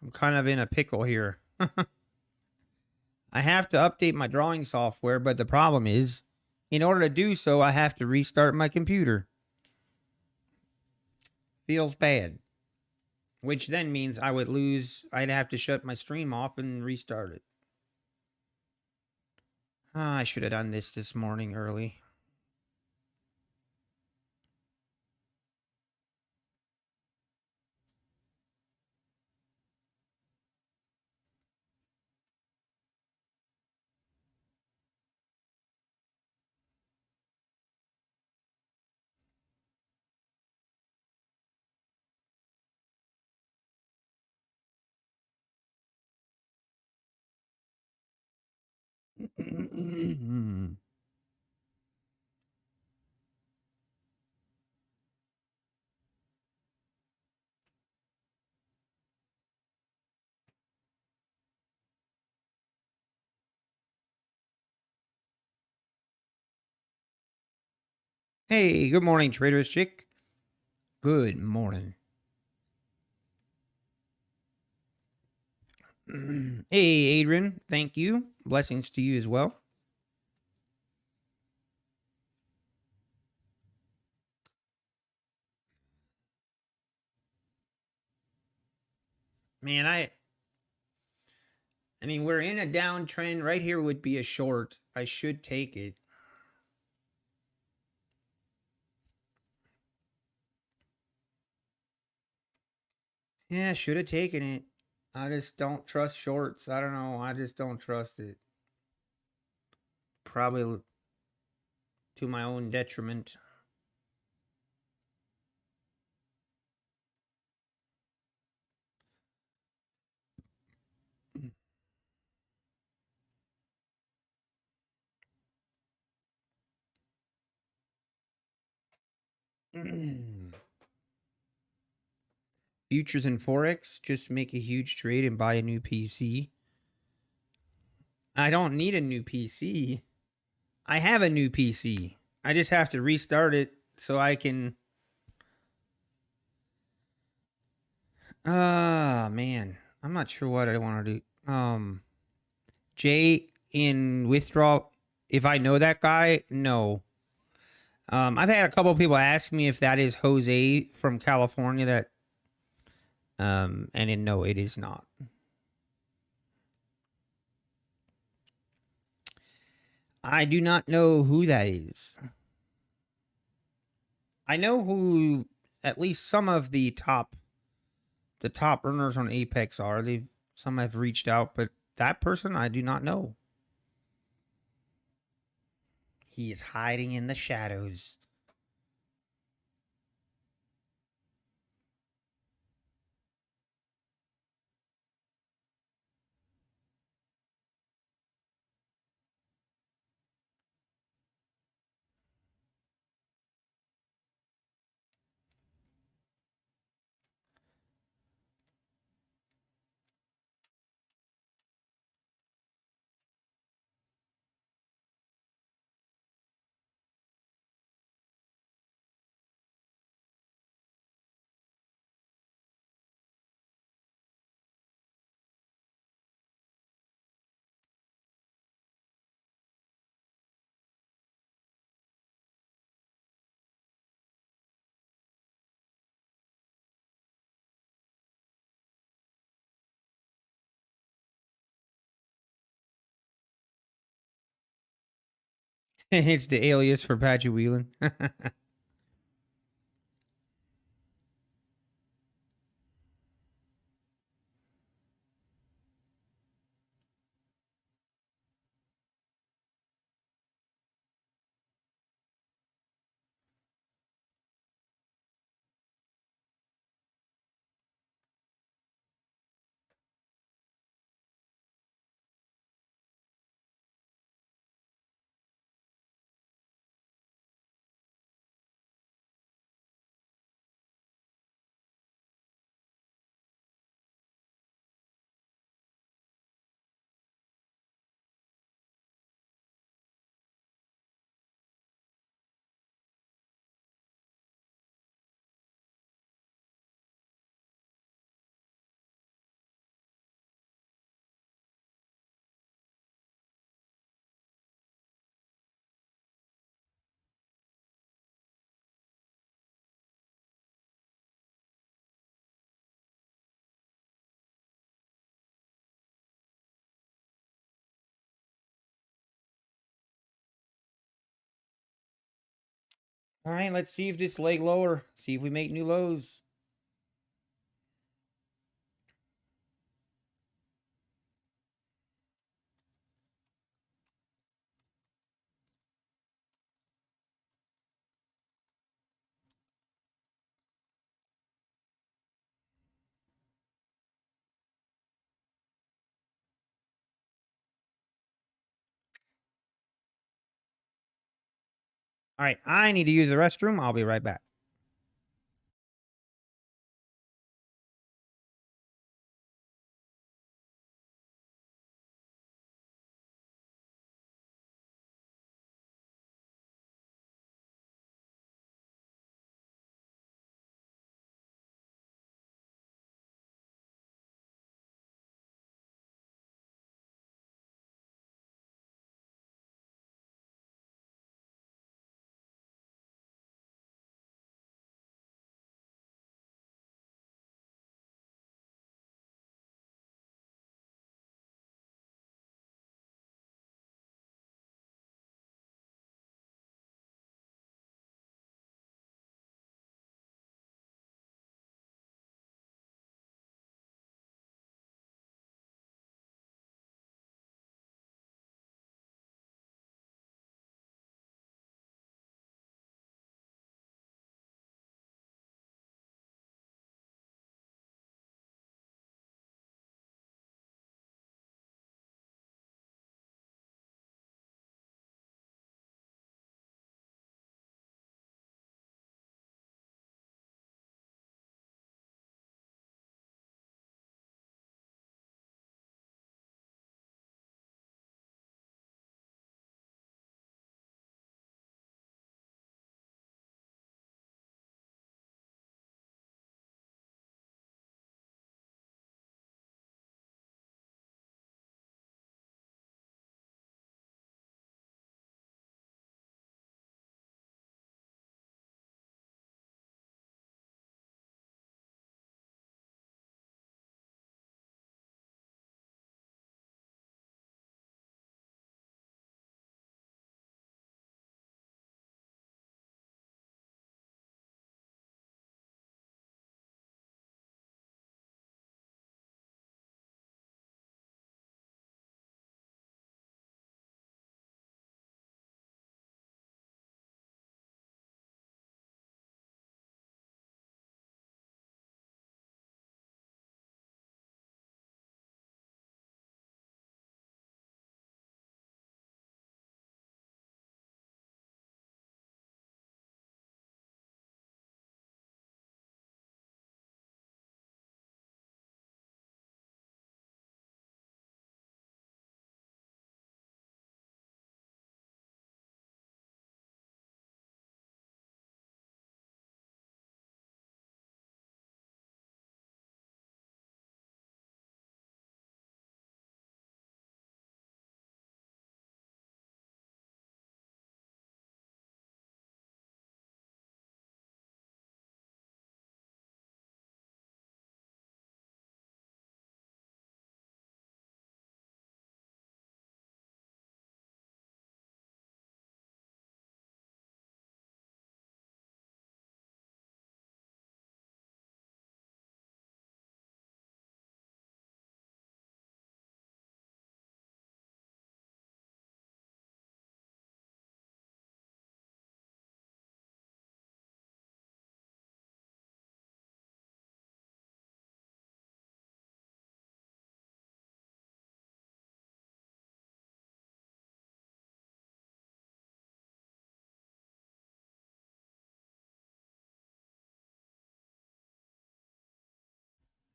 I'm kind of in a pickle here. I have to update my drawing software, but the problem is, in order to do so, I have to restart my computer. Feels bad. Which then means I'd have to shut my stream off and restart it. I should have done this morning early. Hey, good morning, Trader's Chick. Good morning. Hey, Adrian, thank you. Blessings to you as well. Man, I mean, we're in a downtrend. Right here would be a short. I should take it. Yeah, should have taken it. I just don't trust shorts. I don't know. I just don't trust it. Probably to my own detriment. Futures and Forex, just make a huge trade and buy a new PC. I don't need a new PC. I have a new PC. I just have to restart it so I can. Man. I'm not sure what I want to do. Jay in withdraw. If I know that guy, no. I've had a couple of people ask me if that is Jose from California. And no, it is not. I do not know who that is. I know who at least some of the top earners on Apex are. Some have reached out, but that person I do not know. He is hiding in the shadows. It's the alias for Patrick Whelan. All right, let's see if this leg lower. See if we make new lows. All right, I need to use the restroom. I'll be right back.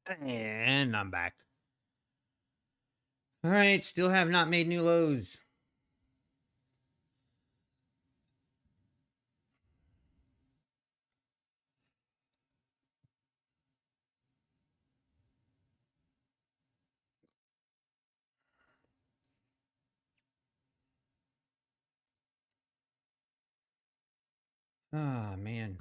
And I'm back. All right, still have not made new lows. Ah, man.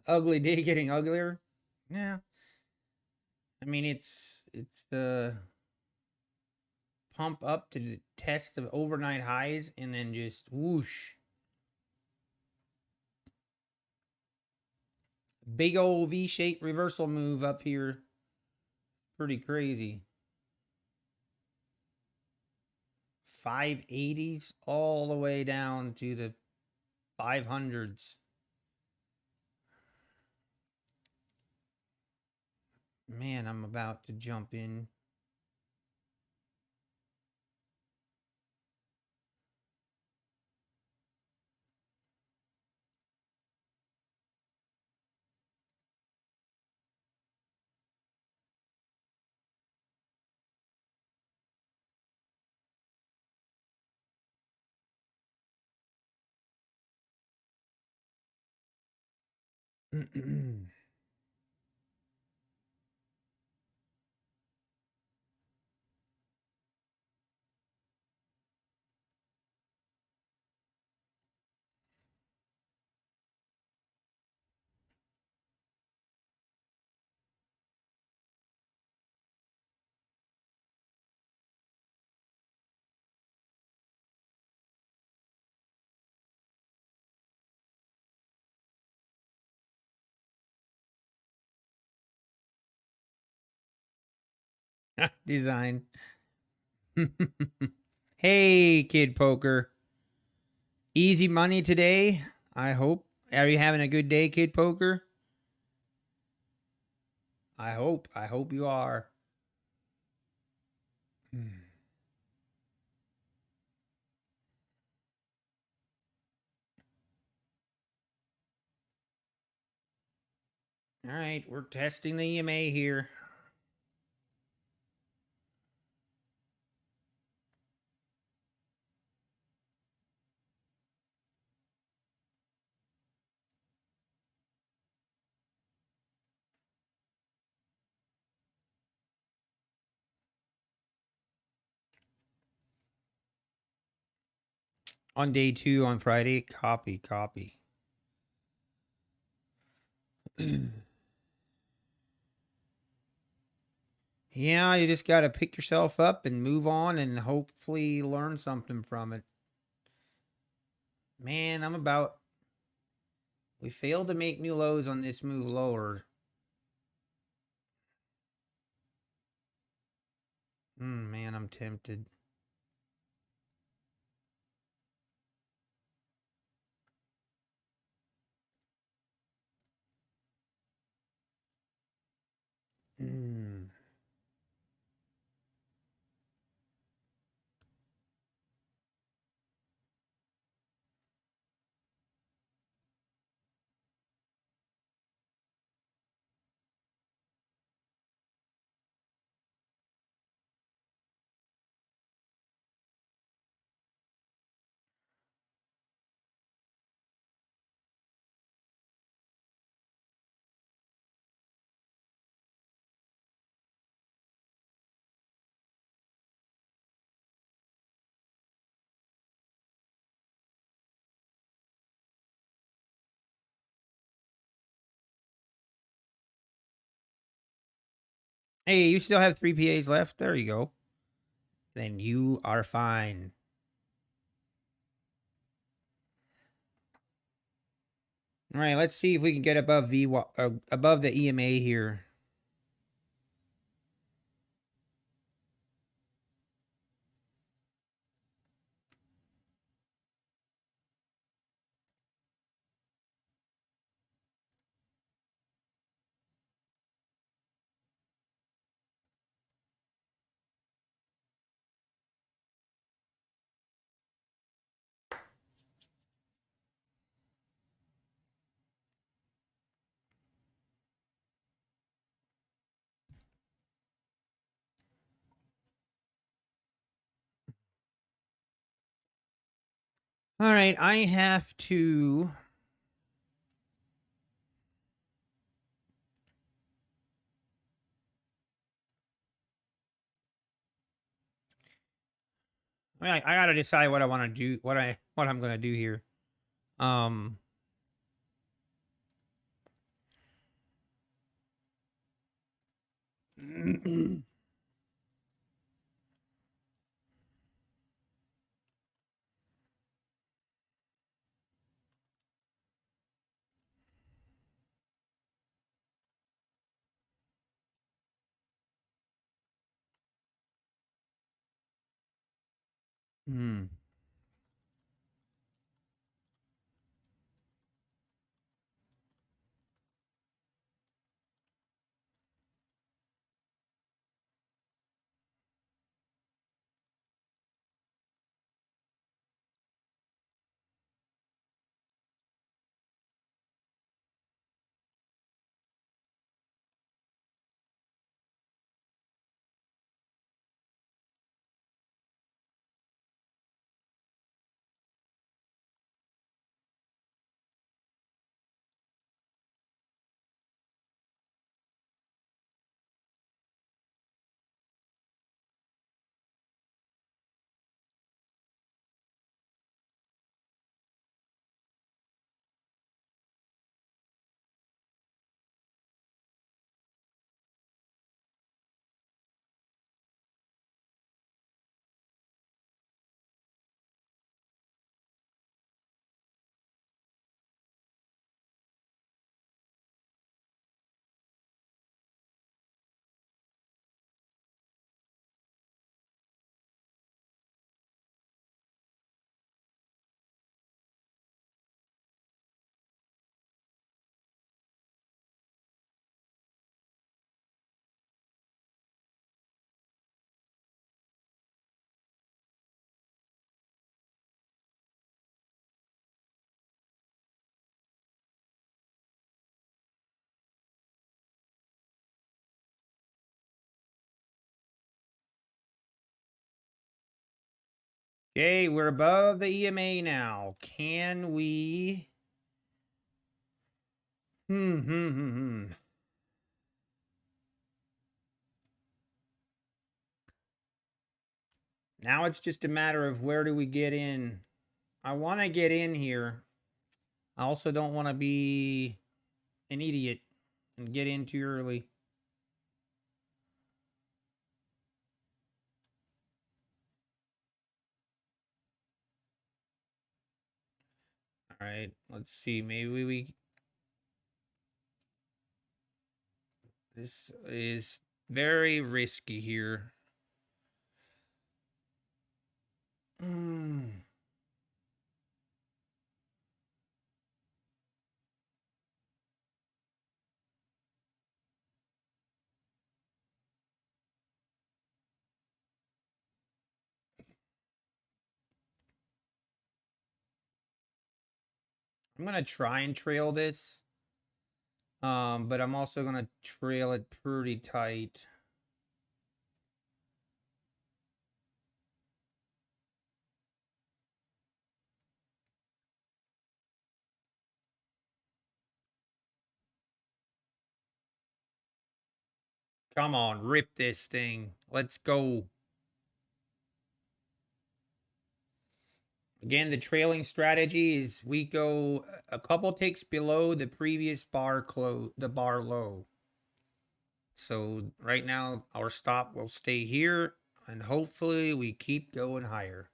Ugly day getting uglier. Yeah. I mean, it's the pump up to test the overnight highs and then just whoosh. Big old V-shaped reversal move up here. Pretty crazy. 580s all the way down to the 500s. Man, I'm about to jump in. Design. Hey, Kid Poker. Easy money today, I hope. Are you having a good day, Kid Poker? I hope. I hope you are. All right, we're testing the EMA here. On day 2 on Friday, copy. Yeah, you just got to pick yourself up and move on and hopefully learn something from it. Man, we failed to make new lows on this move lower. Man, I'm tempted. Hey, you still have 3 PAs left? There you go. Then you are fine. All right, let's see if we can get above above the EMA here. All right, I have to I gotta decide what I want to do, what I'm gonna do here. Um, hmm. Okay, we're above the EMA now. Can we? Hmm. Now it's just a matter of where do we get in. I want to get in here. I also don't want to be an idiot and get in too early. All right, let's see. Maybe we. This is very risky here. I'm gonna try and trail this. But I'm also gonna trail it pretty tight. Come on, rip this thing. Let's go. Again, the trailing strategy is we go a couple ticks below the previous bar the bar low. So right now our stop will stay here and hopefully we keep going higher.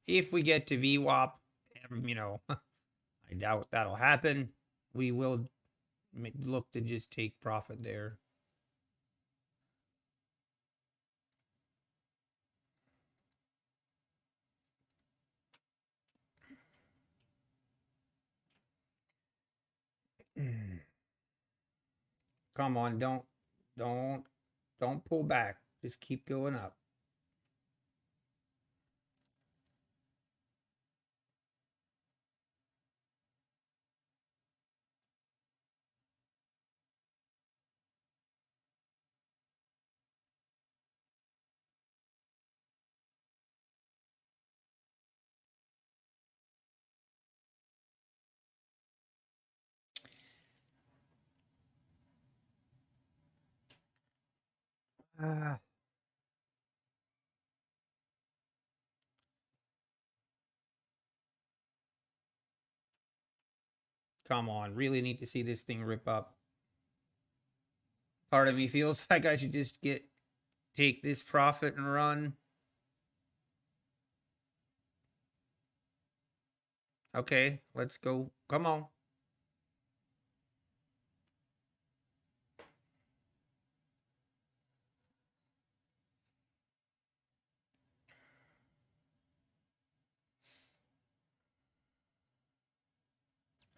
If we get to VWAP, you know, I doubt that'll happen. We will look to just take profit there. Come on, don't pull back. Just keep going up. Ah, come on, really need to see this thing rip up. Part of me feels like I should just take this profit and run. Okay, let's go. Come on.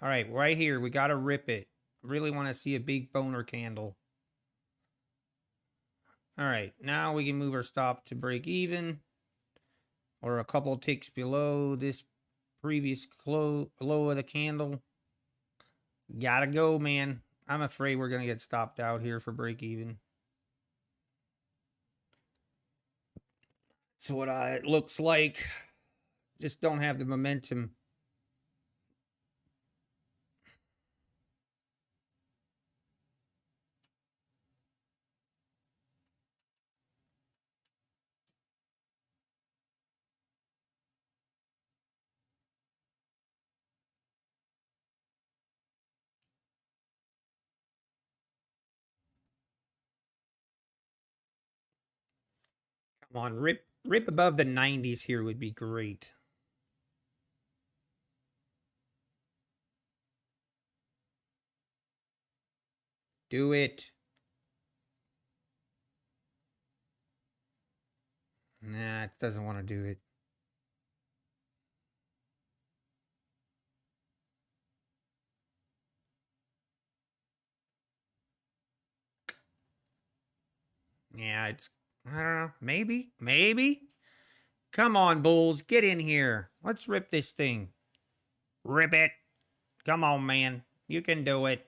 All right, right here, we got to rip it. Really want to see a big boner candle. All right, now we can move our stop to break even or a couple ticks below this previous low of the candle. Gotta go, man. I'm afraid we're going to get stopped out here for break even. That's what it looks like. Just don't have the momentum. Come on, rip above the 90s here would be great. Do it. Nah, it doesn't want to do it. Yeah, I don't know. Maybe. Come on, Bulls, get in here. Let's rip this thing. Rip it. Come on, man. You can do it.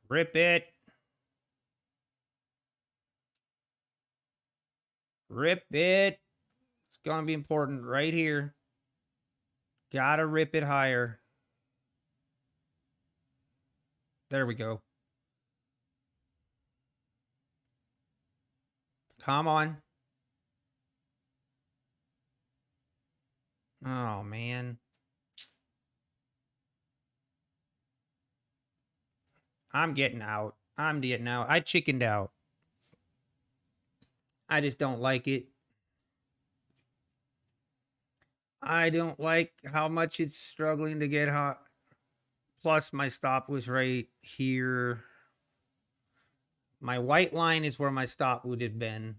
Rip it. Rip it. It's going to be important right here. Gotta rip it higher. There we go. Come on. Oh, man. I'm getting out. I'm getting out. I chickened out. I just don't like it. I don't like how much it's struggling to get hot. Plus, my stop was right here. My white line is where my stop would have been.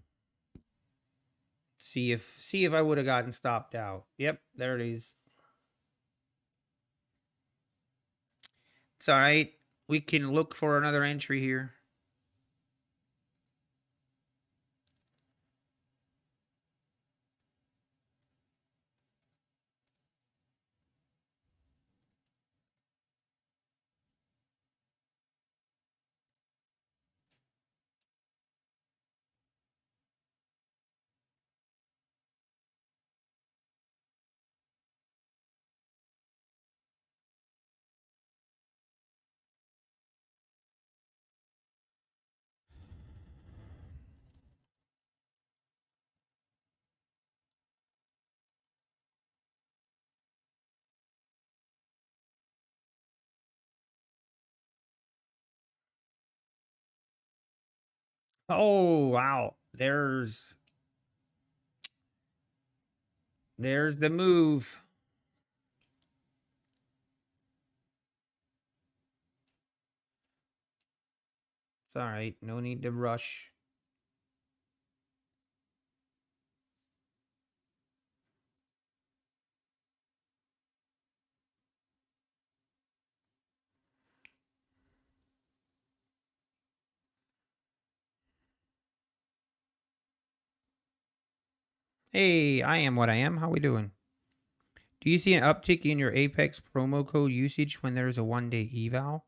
See if I would have gotten stopped out. Yep, there it is. It's all right. We can look for another entry here. Oh, wow. There's the move. It's all right. No need to rush. Hey, I am what I am. How we doing? Do you see an uptick in your Apex promo code usage when there's a 1-day eval?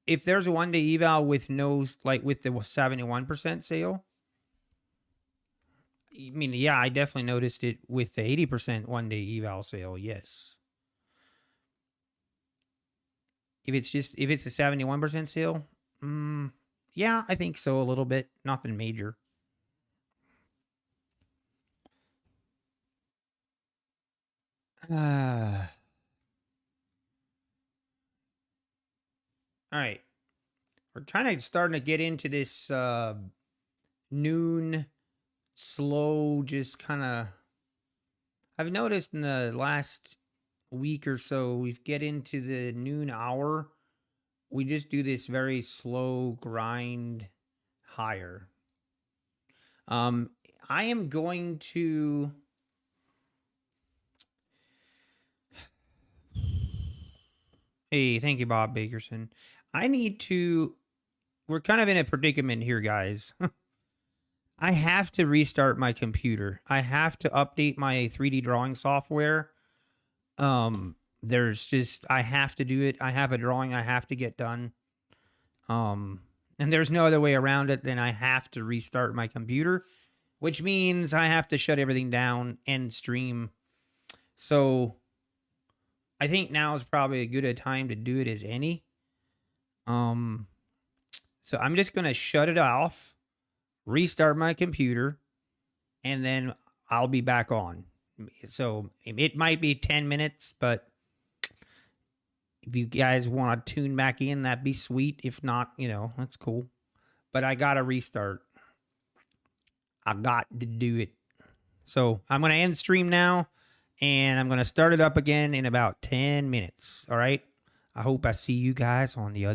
If there's a 1-day eval with no, like with the 71% sale, I mean, yeah, I definitely noticed it with the 80% 1-day eval sale. Yes. If it's a 71% sale, yeah, I think so. A little bit, nothing major. All right. We're kind of starting to get into this noon slow, just kind of. I've noticed in the last week or so, we get into the noon hour. We just do this very slow grind higher. I am going to. Hey, thank you, Bob Bakerson. I need to. We're kind of in a predicament here, guys. I have to restart my computer. I have to update my 3D drawing software. There's just I have to do it. I have a drawing I have to get done. And there's no other way around it than I have to restart my computer, which means I have to shut everything down and stream. So I think now is probably a good a time to do it as any. So I'm just gonna shut it off, restart my computer, and then I'll be back on. So it might be 10 minutes, but if you guys want to tune back in, that'd be sweet. If not, that's cool. But I got to restart. I got to do it. So I'm going to end stream now, and I'm going to start it up again in about 10 minutes. All right. I hope I see you guys on the other